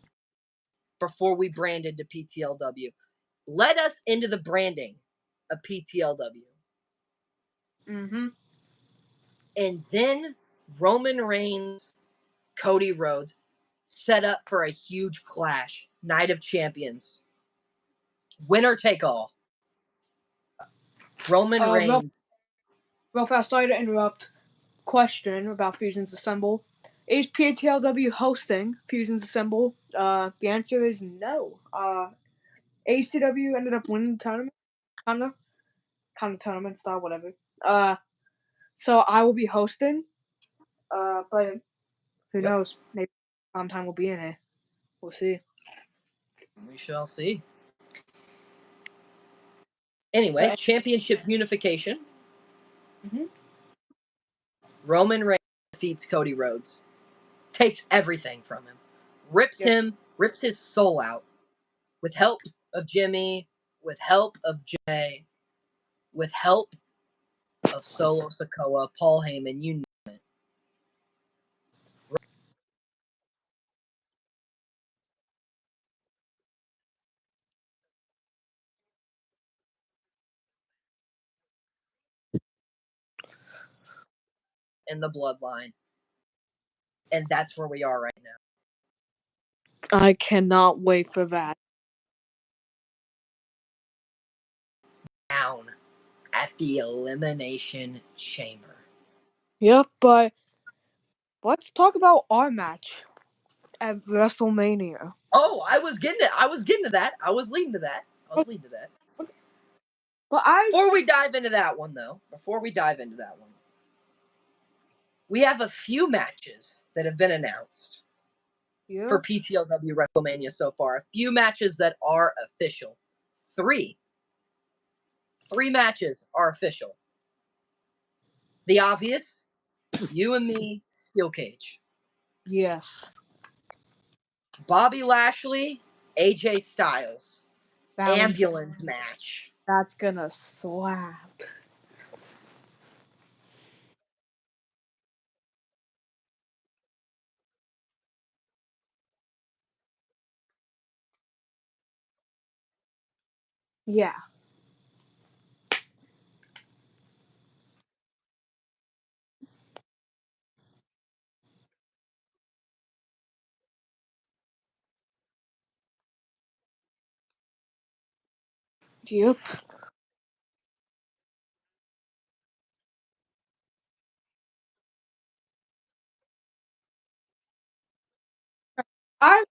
[SPEAKER 1] before we branded to PTLW. Led us into the branding of PTLW.
[SPEAKER 2] Mm-hmm.
[SPEAKER 1] And then Roman Reigns, Cody Rhodes, set up for a huge clash. Night of Champions. Winner take all. Roman Reigns.
[SPEAKER 2] Real fast, sorry to interrupt. Question about Fusions Assemble. Is PTLW hosting Fusions Assemble? The answer is no. ACW ended up winning the tournament. Kind of tournament style, whatever. So I will be hosting. But who knows? Maybe Time will be in it. We'll see.
[SPEAKER 1] We shall see. Anyway, championship unification.
[SPEAKER 2] Mm-hmm.
[SPEAKER 1] Roman Reigns defeats Cody Rhodes. Takes everything from him. Rips his soul out. With help of Jimmy, with help of Jey, with help of Solo Sikoa, Paul Heyman, you name it. In the Bloodline. And that's where we are right now.
[SPEAKER 2] I cannot wait for that.
[SPEAKER 1] Down at the Elimination Chamber.
[SPEAKER 2] Yep, but let's talk about our match at WrestleMania.
[SPEAKER 1] Oh, I was getting to that. I was leading to that.
[SPEAKER 2] But
[SPEAKER 1] Before we dive into that one, we have a few matches that have been announced for PTLW WrestleMania so far. A few matches that are official. Three matches are official. The obvious, you and me, steel cage.
[SPEAKER 2] Yes.
[SPEAKER 1] Bobby Lashley, AJ Styles. Ambulance match.
[SPEAKER 2] That's gonna slap. Yeah. Yep. I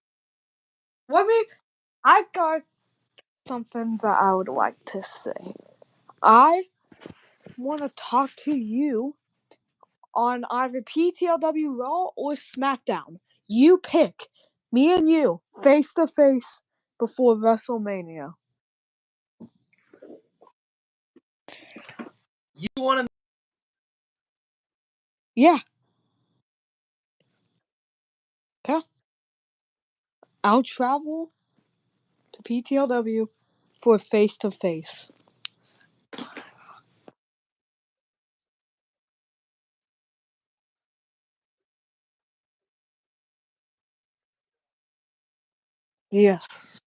[SPEAKER 2] got something that I would like to say. I want to talk to you on either PTLW Raw or SmackDown. You pick. Me and you, face to face, before WrestleMania.
[SPEAKER 1] You want to?
[SPEAKER 2] Yeah. Okay. I'll travel to PTLW for face to face. Yes.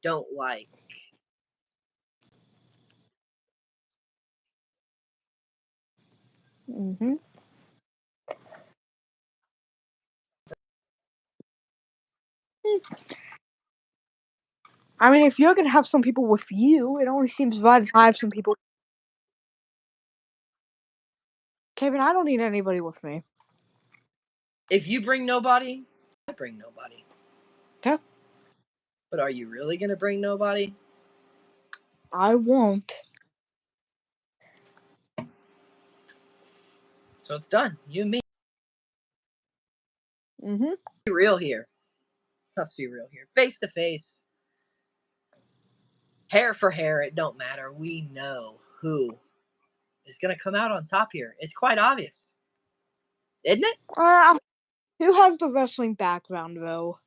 [SPEAKER 1] Don't like.
[SPEAKER 2] Mm-hmm. I mean, if you're gonna have some people with you, it only seems right if I have some people. Kevin, I don't need anybody with me.
[SPEAKER 1] If you bring nobody, I bring nobody.
[SPEAKER 2] Okay.
[SPEAKER 1] But are you really gonna bring nobody?
[SPEAKER 2] I won't.
[SPEAKER 1] So it's done. You and me.
[SPEAKER 2] Mm-hmm.
[SPEAKER 1] Be real here. Let's be real here. Face to face. Hair for hair, it don't matter. We know who is gonna come out on top here. It's quite obvious. Isn't it?
[SPEAKER 2] Who has the wrestling background, though?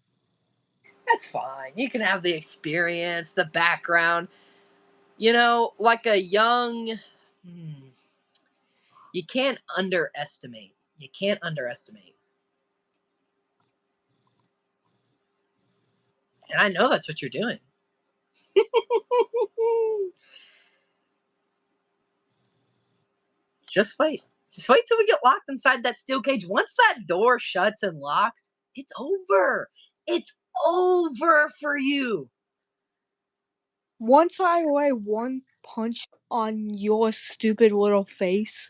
[SPEAKER 1] That's fine. You can have the experience, the background. You know, like a young. You can't underestimate. You can't underestimate. And I know that's what you're doing. Just wait. Just wait till we get locked inside that steel cage. Once that door shuts and locks, it's over. It's over for you.
[SPEAKER 2] Once I lay one punch on your stupid little face,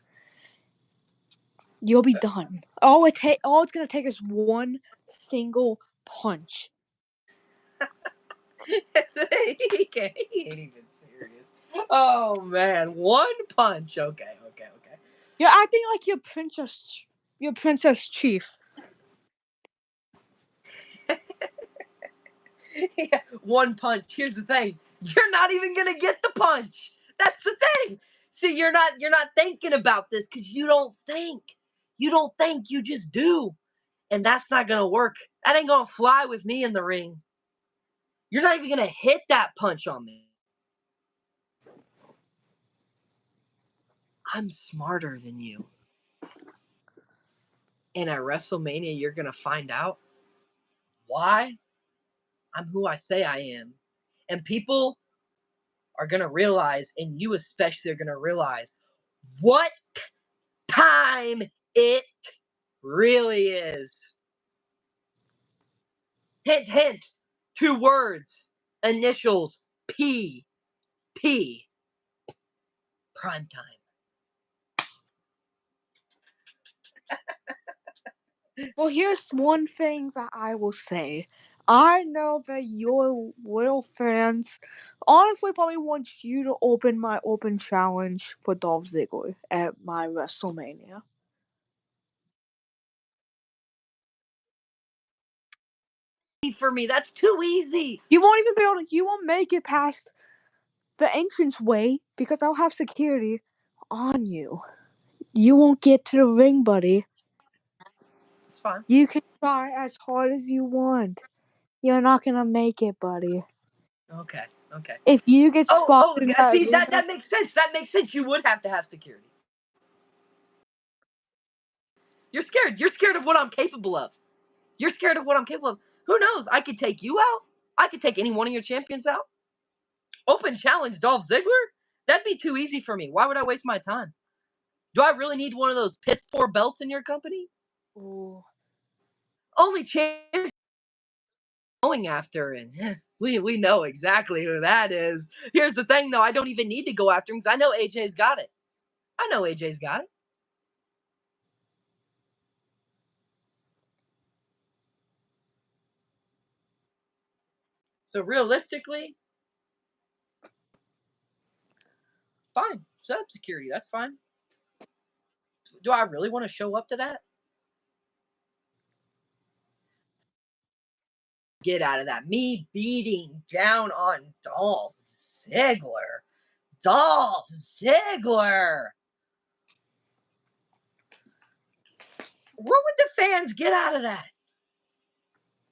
[SPEAKER 2] you'll be done. All it's gonna take is one single punch.
[SPEAKER 1] He ain't even serious. Oh man, one punch. Okay.
[SPEAKER 2] You're acting like your princess chief.
[SPEAKER 1] Yeah, one punch. Here's the thing. You're not even gonna get the punch. That's the thing. See, you're not thinking about this because you don't think. You don't think, you just do. And that's not gonna work. That ain't gonna fly with me in the ring. You're not even gonna hit that punch on me. I'm smarter than you. And at WrestleMania, you're gonna find out why I'm who I say I am. And people are gonna realize, and you especially are gonna realize, what time it really is. Hint, hint. 2 words. Initials P. P. Prime time.
[SPEAKER 2] Well, here's one thing that I will say. I know that your little fans honestly probably want you to open my open challenge for Dolph Ziggler at my WrestleMania.
[SPEAKER 1] For me, that's too easy.
[SPEAKER 2] You won't even be able to, you won't make it past the entrance way because I'll have security on you. You won't get to the ring, buddy.
[SPEAKER 1] It's fine.
[SPEAKER 2] You can try as hard as you want. You're not gonna make it, buddy.
[SPEAKER 1] Okay.
[SPEAKER 2] If you get
[SPEAKER 1] Oh,
[SPEAKER 2] spotted in that
[SPEAKER 1] see, that
[SPEAKER 2] arena,
[SPEAKER 1] makes sense. That makes sense. You would have to have security. You're scared. You're scared of what I'm capable of. You're scared of what I'm capable of. Who knows? I could take you out. I could take any one of your champions out. Open challenge Dolph Ziggler? That'd be too easy for me. Why would I waste my time? Do I really need one of those piss poor belts in your company?
[SPEAKER 2] ooh,
[SPEAKER 1] Only champion going after, and we know exactly who that is. Here's the thing, though. I don't even need to go after him because I know AJ's got it. I know AJ's got it. So realistically, fine. Set up security. That's fine. Do I really want to show up to that? Get out of that. Me beating down on Dolph Ziggler. Dolph Ziggler. What would the fans get out of that?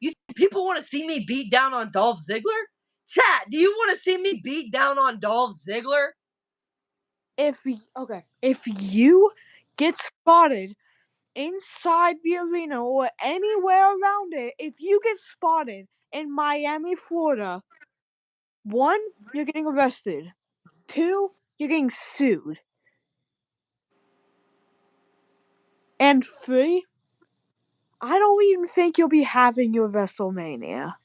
[SPEAKER 1] You think people want to see me beat down on Dolph Ziggler? Chat, do you want to see me beat down on Dolph Ziggler?
[SPEAKER 2] if you get spotted inside the arena or anywhere around it, if you get spotted in Miami, Florida, 1, you're getting arrested. 2, you're getting sued. And 3, I don't even think you'll be having your WrestleMania.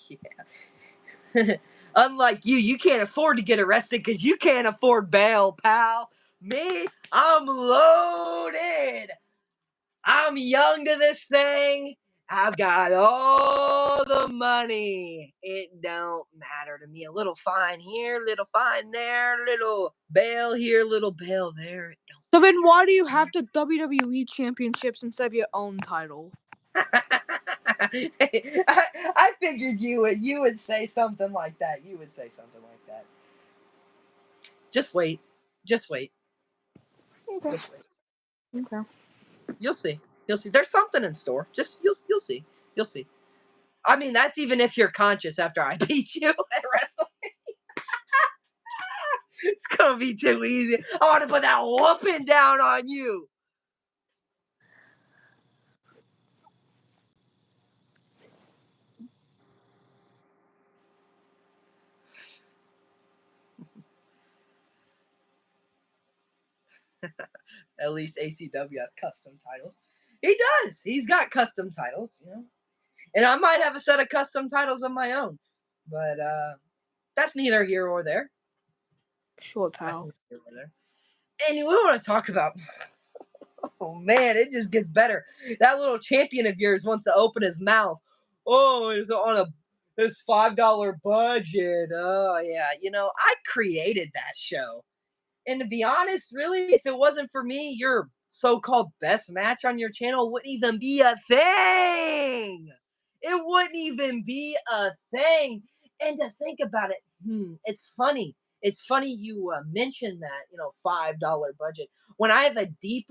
[SPEAKER 1] Yeah. Unlike you can't afford to get arrested because you can't afford bail, pal. Me, I'm loaded. I'm young to this thing. I've got all the money. It don't matter to me. A little fine here, little fine there, little bail here, little bail there. It don't.
[SPEAKER 2] So then why do you have the WWE Championships instead of your own title?
[SPEAKER 1] I figured you would say something like that. You would say something like that. Just wait. Just wait.
[SPEAKER 2] Okay.
[SPEAKER 1] Just wait.
[SPEAKER 2] Okay.
[SPEAKER 1] You'll see. You'll see. There's something in store. Just you'll see. You'll see. I mean, that's even if you're conscious after I beat you at wrestling. It's gonna be too easy. I want to put that whooping down on you. At least ACW has custom titles. He does. He's got custom titles, you know. And I might have a set of custom titles of my own. But that's neither here or there.
[SPEAKER 2] Sure,
[SPEAKER 1] That's
[SPEAKER 2] pal.
[SPEAKER 1] neither here or there. And we want to talk about. Oh man, it just gets better. That little champion of yours wants to open his mouth. Oh, it's on this $5 budget. Oh yeah, I created that show. And to be honest, really, if it wasn't for me, your so-called best match on your channel wouldn't even be a thing. It wouldn't even be a thing. And to think about it, it's funny. It's funny you mentioned that, $5 budget. When I have a deep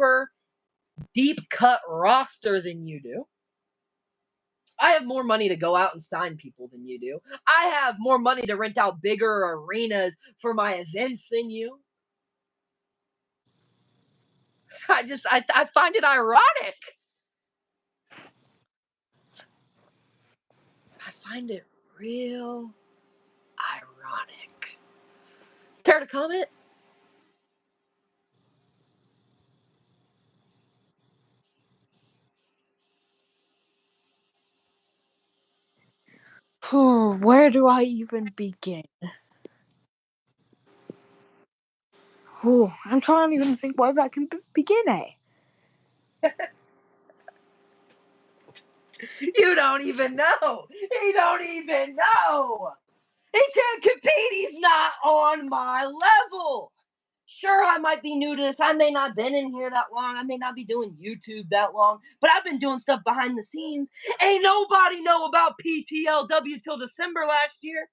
[SPEAKER 1] cut roster than you do, I have more money to go out and sign people than you do. I have more money to rent out bigger arenas for my events than you. I find it ironic. I find it real ironic. Care to comment?
[SPEAKER 2] Where do I even begin? I'm trying to even think where I can begin at.
[SPEAKER 1] You don't even know. He don't even know. He can't compete. He's not on my level. Sure, I might be new to this. I may not have been in here that long. I may not be doing YouTube that long, but I've been doing stuff behind the scenes. Ain't nobody know about PTLW till December last year.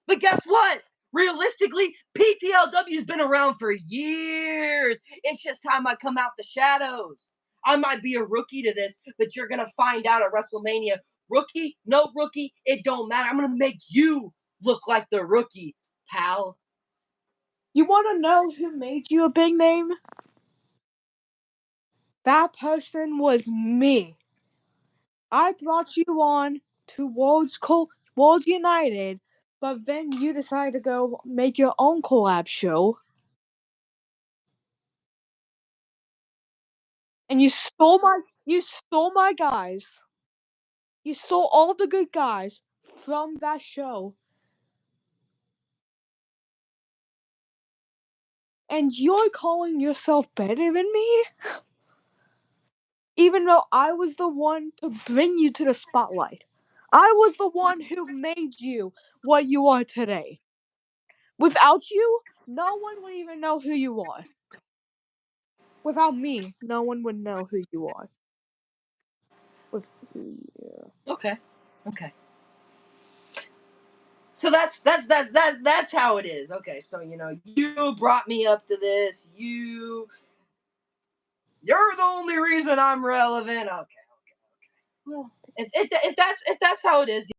[SPEAKER 1] But guess what? Realistically, PTLW's been around for years. It's just time I come out the shadows. I might be a rookie to this, but you're gonna find out at WrestleMania. Rookie, no rookie, it don't matter. I'm gonna make you look like the rookie, pal.
[SPEAKER 2] You want to know who made you a big name? That person was me. I brought you on to Worlds United, but then you decided to go make your own collab show. And you stole my guys. You stole all the good guys from that show. And you're calling yourself better than me? Even though I was the one to bring you to the spotlight. I was the one who made you what you are today. Without you, no one would even know who you are. Without me, no one would know who you are.
[SPEAKER 1] Okay. Okay. So that's how it is. Okay, so you brought me up to this. You're the only reason I'm relevant. Okay. Well, if that's how it is,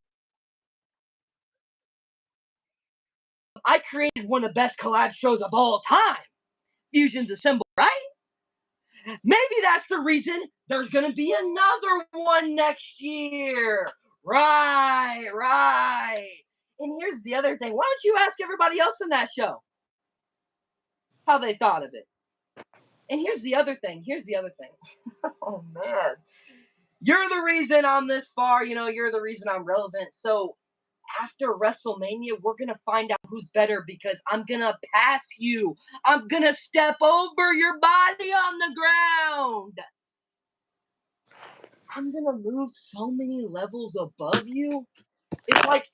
[SPEAKER 1] I created one of the best collab shows of all time. Fusions Assemble, right? Maybe that's the reason there's gonna be another one next year. Right, right. And here's the other thing. Why don't you ask everybody else in that show how they thought of it? And here's the other thing. Oh man. You're the reason I'm this far, you're the reason I'm relevant. So after WrestleMania, we're gonna find out who's better because I'm gonna pass you. I'm gonna step over your body on the ground. I'm gonna move so many levels above you. It's like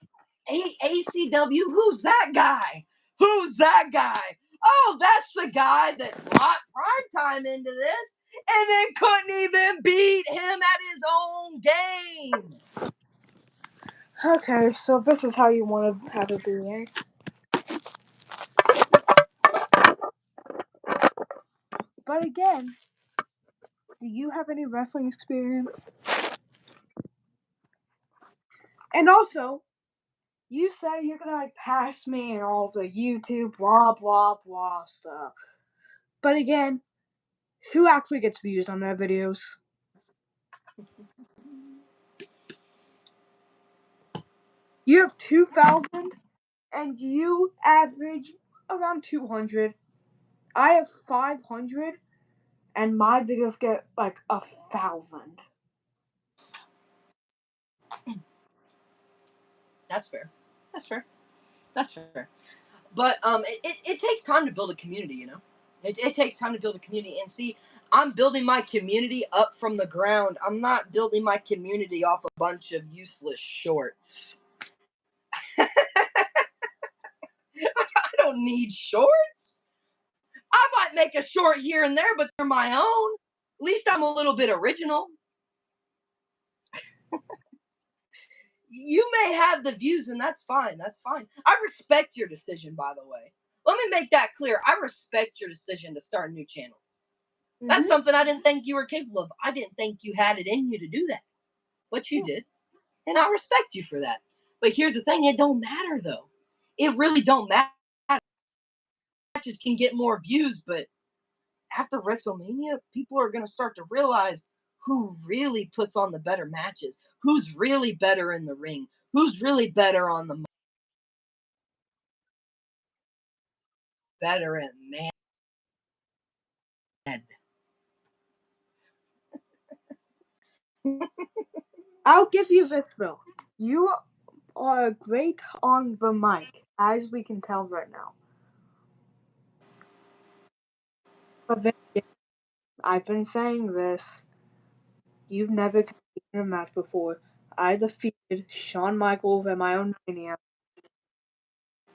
[SPEAKER 1] ACW. Who's that guy? Who's that guy? Oh, that's the guy that brought Primetime into this and then couldn't even beat him at his own game.
[SPEAKER 2] Okay, so this is how you want to have it be, eh? But again, do you have any wrestling experience? And also, you said you're gonna pass me and all the YouTube blah blah blah stuff. But again, who actually gets views on their videos? You have 2,000 and you average around 200. I have 500 and my videos get like 1,000.
[SPEAKER 1] That's fair. That's fair. That's fair. But it takes time to build a community. It takes time to build a community. And see, I'm building my community up from the ground. I'm not building my community off a bunch of useless shorts. I don't need shorts. I might make a short here and there, but they're my own. At least I'm a little bit original. You may have the views, and that's fine. That's fine. I respect your decision, by the way. Let me make that clear. I respect your decision to start a new channel. That's something I didn't think you were capable of. I didn't think you had it in you to do that. But you did. And I respect you for that. But here's the thing, it don't matter though. It really don't matter. Matches can get more views, but after WrestleMania, people are gonna start to realize who really puts on the better matches, who's really better in the ring, who's really better on the better at man.
[SPEAKER 2] I'll give you this though. You are great on the mic, as we can tell right now. But then again, I've been saying this. You've never competed in a match before. I defeated Shawn Michaels at my own Mania.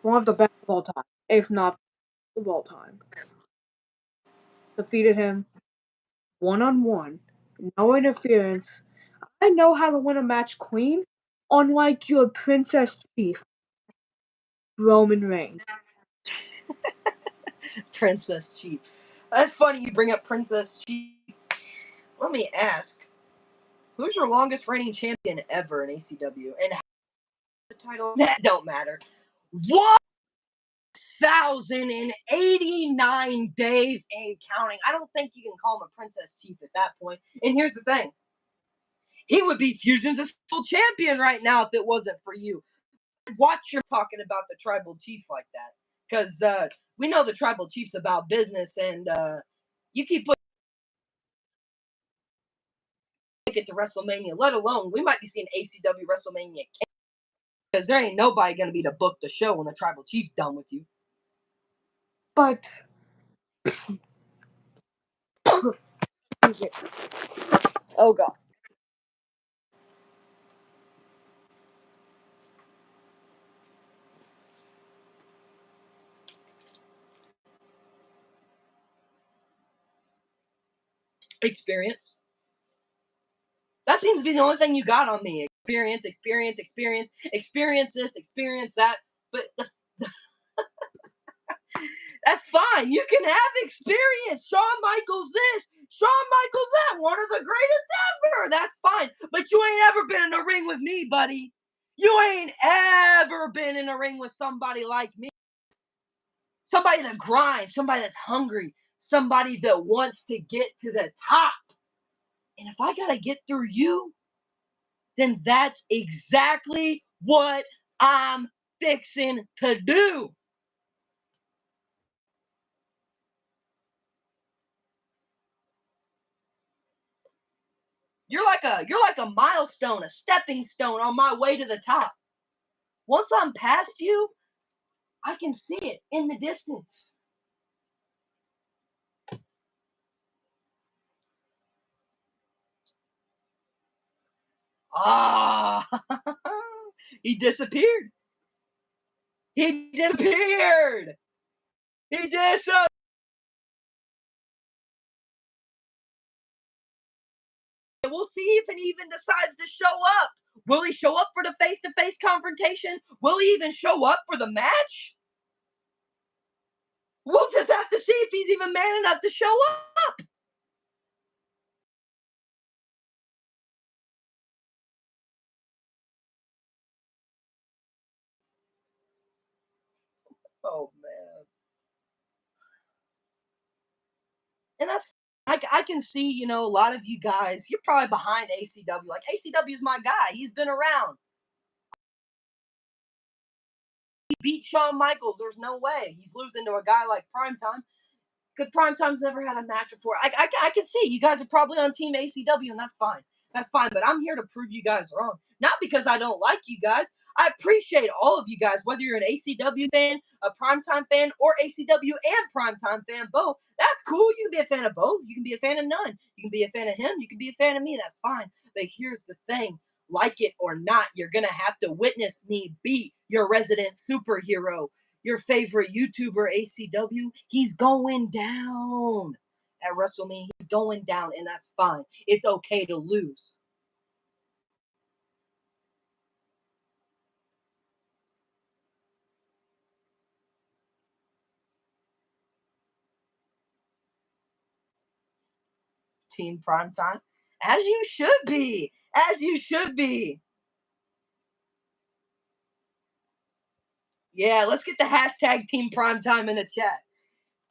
[SPEAKER 2] One of the best of all time, if not of all time. Defeated him one on one, no interference. I know how to win a match clean, unlike your Princess Chief, Roman Reigns.
[SPEAKER 1] Princess Chief. That's funny you bring up Princess Chief. Let me ask, who's your longest reigning champion ever in ACW? And how the title? That don't matter. 1,089 days and counting. I don't think you can call him a Princess Chief at that point. And here's the thing. He would be Fusion's full champion right now if it wasn't for you. Watch your talking about the tribal chief like that. Because we know the tribal chief's about business, and you keep putting it to WrestleMania, let alone we might be seeing ACW WrestleMania because there ain't nobody going to be to book the show when the tribal chief's done with you.
[SPEAKER 2] But
[SPEAKER 1] Oh, God. Experience. That seems to be the only thing you got on me. Experience, experience, experience, experience this, experience that. But that's fine. You can have experience. Shawn Michaels this, Shawn Michaels that. One of the greatest ever. That's fine. But you ain't ever been in a ring with me, buddy. You ain't ever been in a ring with somebody like me. Somebody that grinds, somebody that's hungry, somebody that wants to get to the top. And if I got to get through you, then that's exactly what I'm fixing to do. You're like a milestone, a stepping stone on my way to the top. Once I'm past you, I can see it in the distance. Ah, he disappeared. He disappeared. He disappeared. We'll see if he even decides to show up. Will he show up for the face-to-face confrontation? Will he even show up for the match? We'll just have to see if he's even man enough to show up. Oh, man. And that's, I can see, a lot of you guys, you're probably behind ACW. Like, ACW is my guy. He's been around. He beat Shawn Michaels. There's no way he's losing to a guy like Primetime. Because Primetime's never had a match before. I can see you guys are probably on Team ACW, and that's fine. That's fine. But I'm here to prove you guys wrong. Not because I don't like you guys. I appreciate all of you guys, whether you're an ACW fan, a Primetime fan, or ACW and Primetime fan, both. That's cool. You can be a fan of both. You can be a fan of none. You can be a fan of him. You can be a fan of me. That's fine. But here's the thing. Like it or not, you're going to have to witness me beat your resident superhero, your favorite YouTuber, ACW. He's going down at WrestleMania. He's going down, and that's fine. It's okay to lose. Team Primetime, as you should be. As you should be. Yeah, let's get the hashtag Team Primetime in the chat.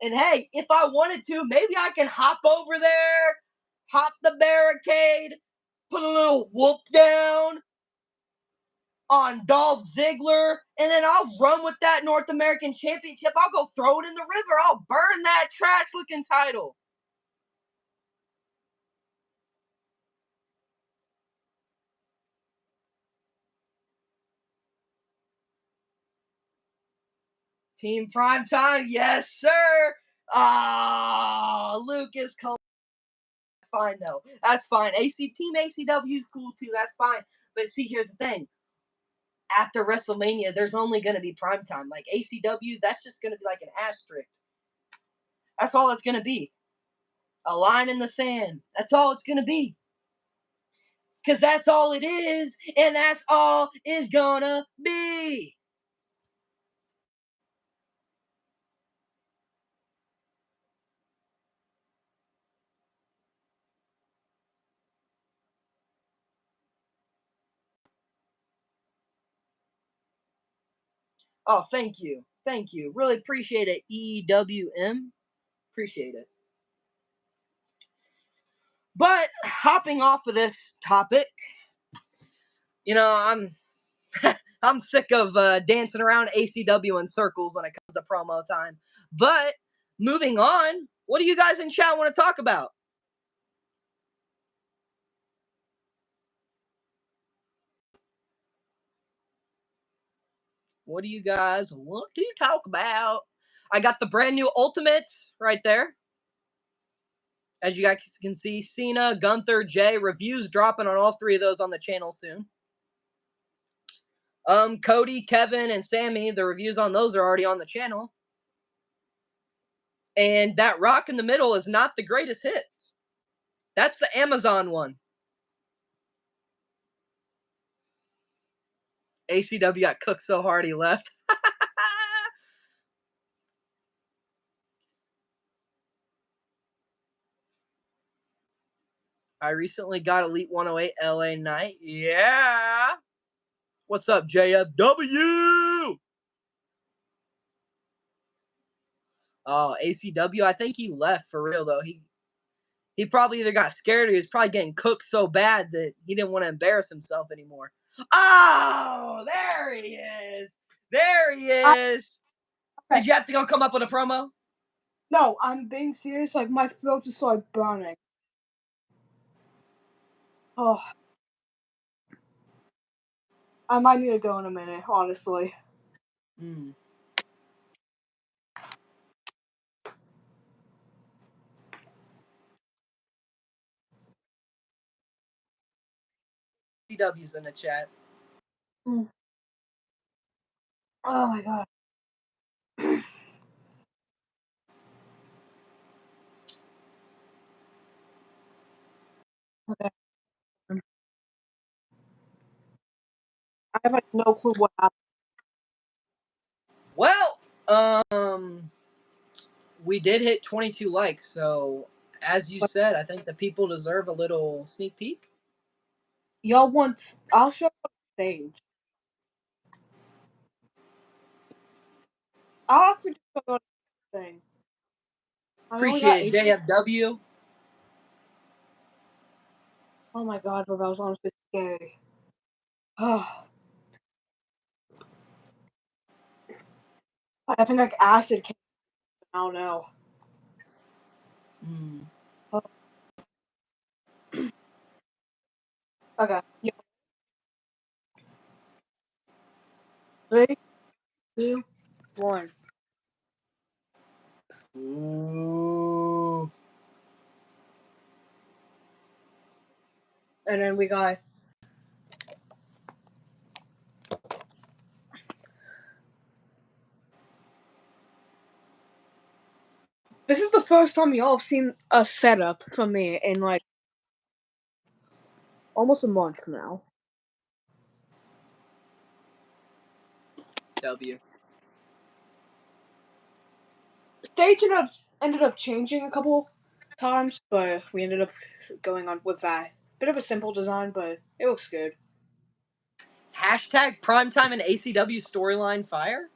[SPEAKER 1] And hey, if I wanted to, maybe I can hop over there, hop the barricade, put a little whoop down on Dolph Ziggler, and then I'll run with that North American Championship. I'll go throw it in the river. I'll burn that trash-looking title. Team Primetime, yes, sir. Ah, Lucas. That's fine though. That's fine. Team ACW is cool too. That's fine. But see, here's the thing. After WrestleMania, there's only going to be primetime. Like ACW, that's just going to be like an asterisk. That's all it's going to be. A line in the sand. That's all it's going to be. Because that's all it is, and that's all it's going to be. Oh, thank you. Thank you. Really appreciate it, EWM. Appreciate it. But hopping off of this topic, I'm sick of dancing around ACW in circles when it comes to promo time. But moving on, what do you guys in chat want to talk about? What do you guys want to talk about? I got the brand new Ultimates right there. As you guys can see, Cena, Gunther, Jay, reviews dropping on all three of those on the channel soon. Cody, Kevin, and Sammy, the reviews on those are already on the channel. And that Rock in the Middle is not the greatest hits. That's the Amazon one. ACW got cooked so hard he left. I recently got Elite 108 LA Knight. Yeah. What's up, JFW? Oh, ACW. I think he left for real though. He probably either got scared or he was probably getting cooked so bad that he didn't want to embarrass himself anymore. Oh, there he is. There he is.
[SPEAKER 2] Okay.
[SPEAKER 1] Did you have to go come up with a promo?
[SPEAKER 2] No, I'm being serious. Like, my throat just started burning. Oh. I might need to go in a minute, honestly.
[SPEAKER 1] CW's in the chat.
[SPEAKER 2] Oh my god. Okay. I have like no clue what happened.
[SPEAKER 1] Well, we did hit 22 likes, so as you said, I think the people deserve a little sneak peek.
[SPEAKER 2] Y'all want? I'll show you on stage. I'll actually just go to the thing.
[SPEAKER 1] Appreciate it, JFW.
[SPEAKER 2] Oh my god, bro, that was honestly scary. Oh. I think like acid came. I don't know. Oh. Okay. Yeah. 3, 2, 1.
[SPEAKER 1] Ooh.
[SPEAKER 2] And then we got. This is the first time y'all have seen a setup from me in like almost a month now.
[SPEAKER 1] W.
[SPEAKER 2] Stage ended up changing a couple times, but we ended up going on with that. Bit of a simple design, but it looks good.
[SPEAKER 1] Hashtag primetime and ACW storyline fire.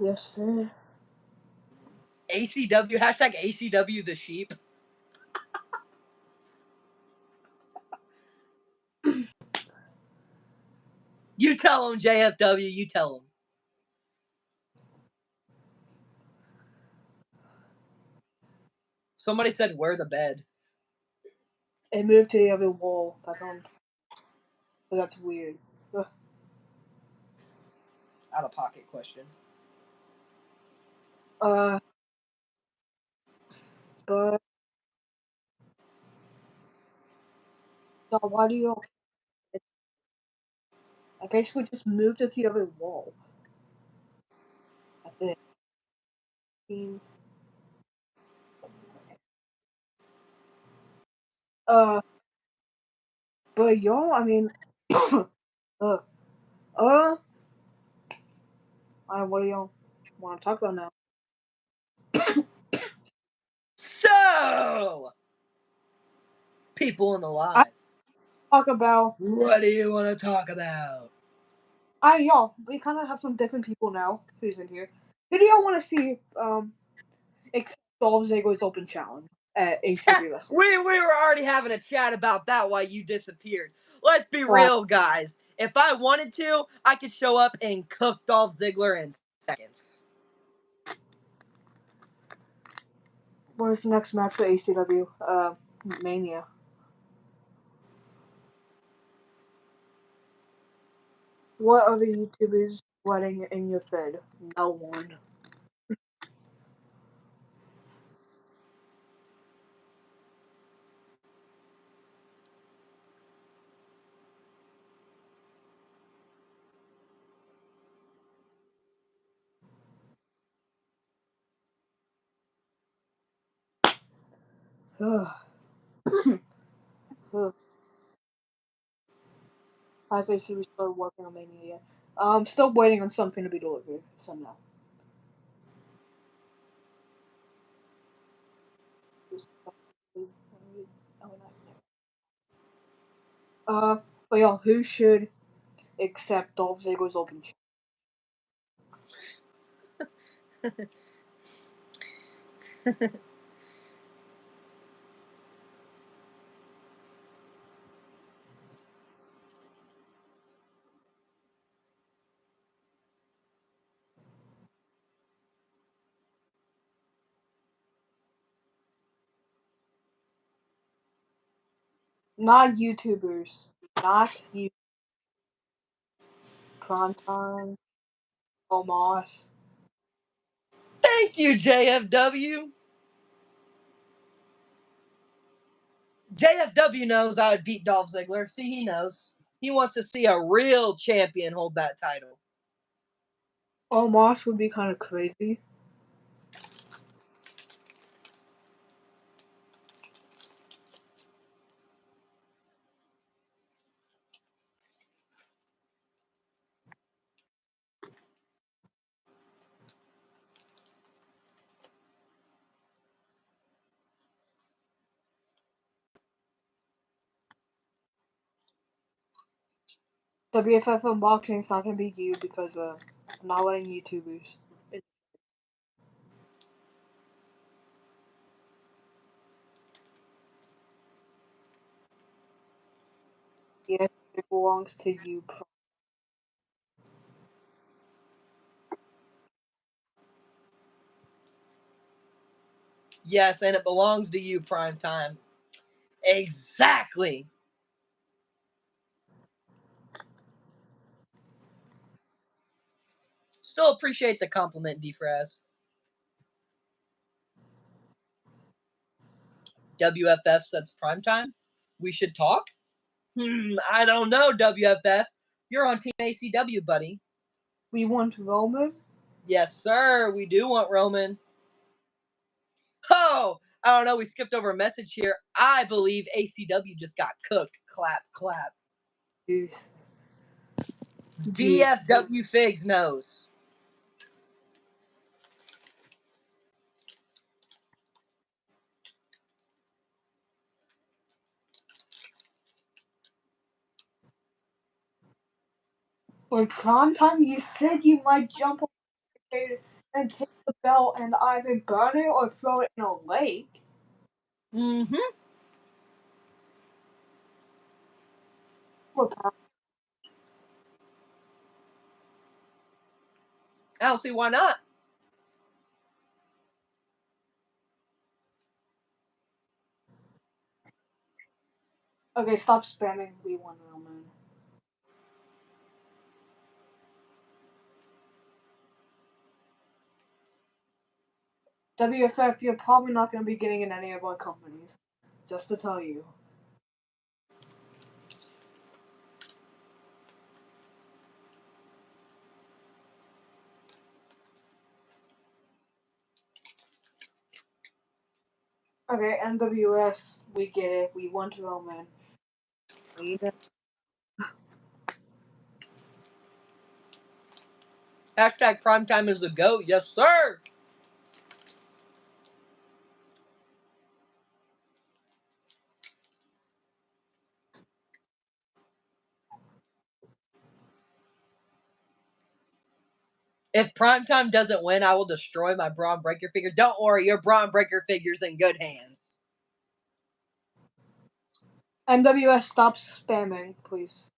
[SPEAKER 2] Yes, sir.
[SPEAKER 1] ACW, hashtag ACW the sheep. You tell him, JFW, you tell him. Somebody said, where the bed?
[SPEAKER 2] It moved to the other wall. That's weird. Ugh.
[SPEAKER 1] Out of pocket question.
[SPEAKER 2] But so why do you? I basically just moved it to the other wall. That's it. Mm. Uh, but y'all, I mean, uh, uh, what do y'all want to talk about now?
[SPEAKER 1] So, people in the
[SPEAKER 2] I
[SPEAKER 1] live,
[SPEAKER 2] talk about.
[SPEAKER 1] what do you want to talk about?
[SPEAKER 2] Y'all, we kind of have some different people now who's in here. Who do y'all want to see? Except Dolph Ziggler's Open Challenge at ACW Wrestling.
[SPEAKER 1] we were already having a chat about that while you disappeared. Let's be
[SPEAKER 2] Uh,
[SPEAKER 1] real, guys. If I wanted to, I could show up and cook Dolph Ziggler in seconds.
[SPEAKER 2] What is the next match for ACW? Mania. What other YouTubers wedding in your feed? No one. Ugh. Ugh. Has ACW started working on Mania yet? I'm still waiting on something to be delivered somehow. But y'all, who should accept Dolph Ziggler's Open Challenge? Not YouTubers. Not you. Primetime. Omos.
[SPEAKER 1] Thank you, JFW. JFW knows I would beat Dolph Ziggler. See, he knows. He wants to see a real champion hold that title.
[SPEAKER 2] Omos would be kind of crazy. WFF unboxing is not gonna be you because I'm not letting YouTubers. Yes, it belongs to you.
[SPEAKER 1] Yes, and it belongs to you, Primetime. Exactly. Still appreciate the compliment, Defraz. WFF says Primetime. We should talk? I don't know, WFF. You're on Team ACW, buddy.
[SPEAKER 2] We want Roman.
[SPEAKER 1] Yes, sir. We do want Roman. Oh, I don't know. We skipped over a message here. I believe ACW just got cooked. Clap, clap.
[SPEAKER 2] Juice.
[SPEAKER 1] VFW Figs knows.
[SPEAKER 2] Like Primetime, you said you might jump on the and take the belt and either burn it or throw it in a lake.
[SPEAKER 1] Mm-hmm. I don't see why not.
[SPEAKER 2] Okay, stop spamming. We want Roman. WFF, you're probably not going to be getting in any of our companies. Just to tell you. Okay, NWS, we get it. We want Roman. We know.
[SPEAKER 1] Hashtag primetime is a goat. Yes, sir. If primetime doesn't win, I will destroy my Braun Breaker figure. Don't worry, your Braun Breaker figure's in good hands.
[SPEAKER 2] NWS, stop spamming, please.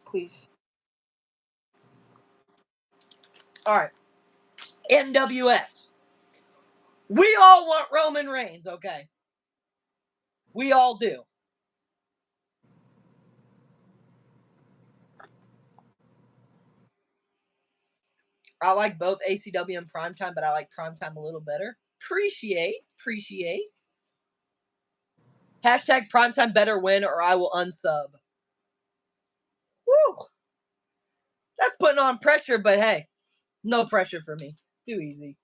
[SPEAKER 2] Please.
[SPEAKER 1] Alright. NWS. We all want Roman Reigns, okay? We all do. I like both ACW and primetime, but I like primetime a little better. Appreciate. Hashtag primetime better win or I will unsub. Woo! That's putting on pressure, but hey, no pressure for me. Too easy.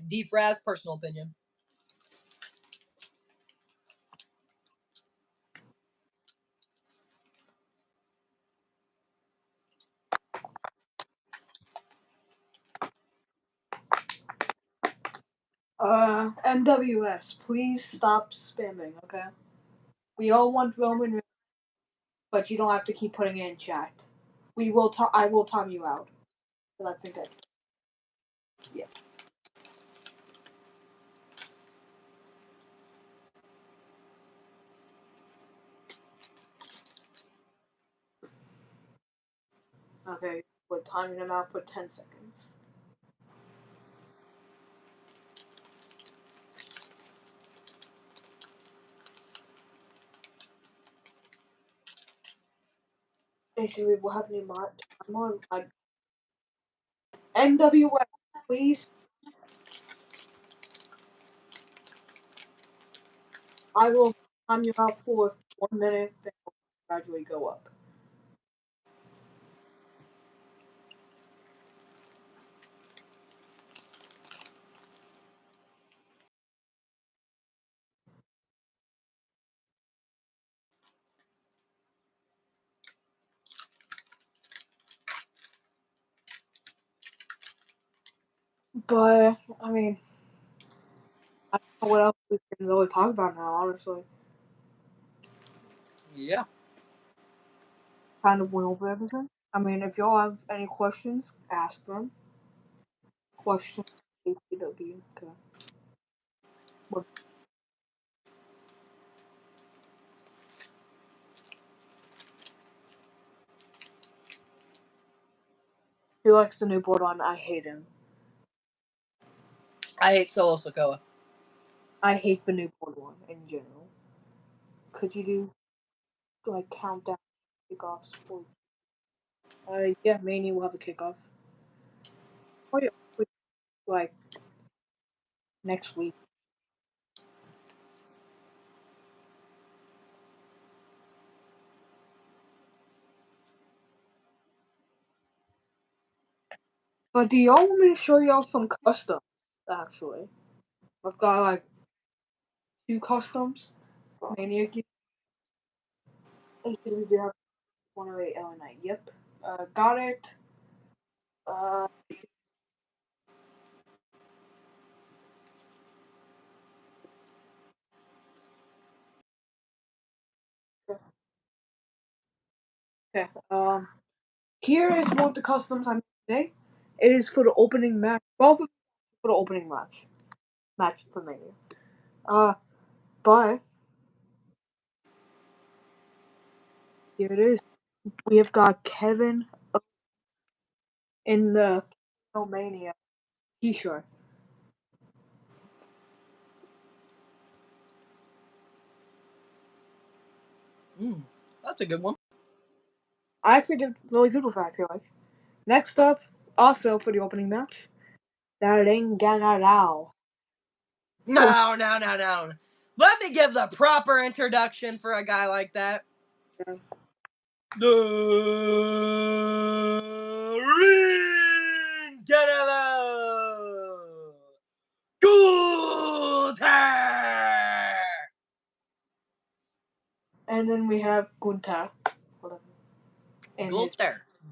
[SPEAKER 1] Deep Raz, personal opinion.
[SPEAKER 2] NWS, please stop spamming, okay? We all want Roman Reigns, but you don't have to keep putting it in chat. I will time you out. But I think that. Yeah. Okay, we're timing him out for 10 seconds. Basically, what happened in my time on NWS, please. I will time you out for 1 minute, then we'll gradually go up. But, I mean, I don't know what else we can really talk about now, honestly.
[SPEAKER 1] Yeah.
[SPEAKER 2] Kind of went over everything. I mean, if y'all have any questions, ask them. Questions, ACW. Okay. What, who likes the new Bloodline? I hate him.
[SPEAKER 1] I hate Solo Sokoa.
[SPEAKER 2] I hate the new Bloodline in general. Could you do, like, countdown kickoffs for. Yeah, Mania will have a kickoff. Oh, yeah. Like, next week. But do y'all want me to show y'all some customs, actually? I've got, like, 2 customs. Mania gear. ACW do have 108 LNI. Yep. Got it. Uh, okay. Here is one of the customs I made today. It is for the opening match. Both of them for the opening match. Match for Mania. But here it is. We have got Kevin in the Mania t-shirt.
[SPEAKER 1] That's a good one.
[SPEAKER 2] I actually did really good with that, I feel like. Next up, also for the opening match, the Ring General.
[SPEAKER 1] No. Let me give the proper introduction for a guy like that.
[SPEAKER 2] Yeah.
[SPEAKER 1] The Ring General. Gunther.
[SPEAKER 2] And then we have Gunther.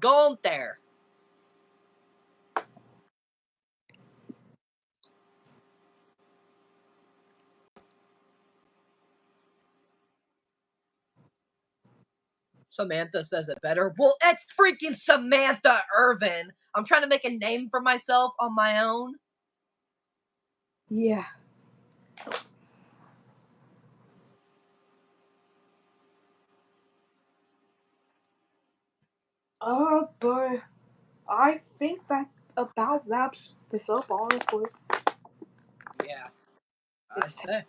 [SPEAKER 1] Gunther. Samantha says it better. Well, it's freaking Samantha Irvin. I'm trying to make a name for myself on my own.
[SPEAKER 2] Yeah. But I think that about wraps this up, honestly.
[SPEAKER 1] Yeah, I'd say.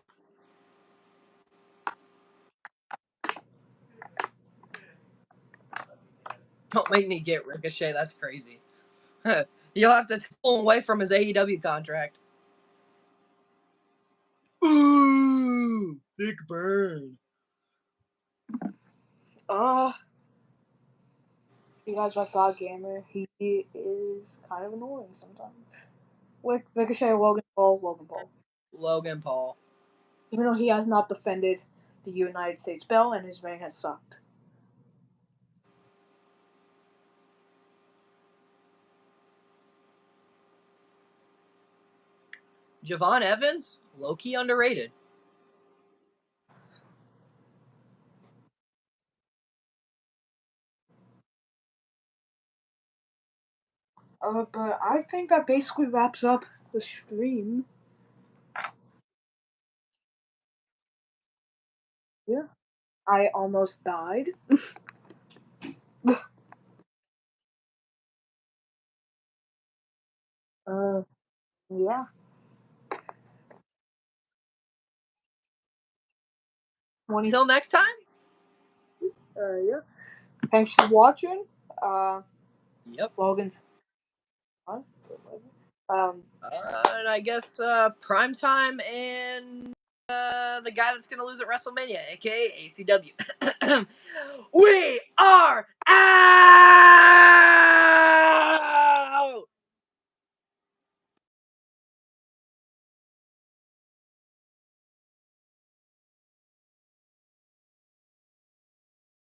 [SPEAKER 1] Don't make me get Ricochet. That's crazy. You'll have to pull him away from his AEW contract. Ooh, thick burn.
[SPEAKER 2] You guys like God Gamer? He is kind of annoying sometimes. With Ricochet, Logan Paul.
[SPEAKER 1] Logan Paul.
[SPEAKER 2] Even though he has not defended the United States belt and his reign has sucked.
[SPEAKER 1] Javon Evans, low-key underrated.
[SPEAKER 2] But I think that basically wraps up the stream. Yeah. I almost died. Yeah.
[SPEAKER 1] Till next time.
[SPEAKER 2] Yeah. Thanks for watching.
[SPEAKER 1] Yep.
[SPEAKER 2] Logan's
[SPEAKER 1] And I guess Primetime and the guy that's going to lose at WrestleMania, aka ACW. We are out!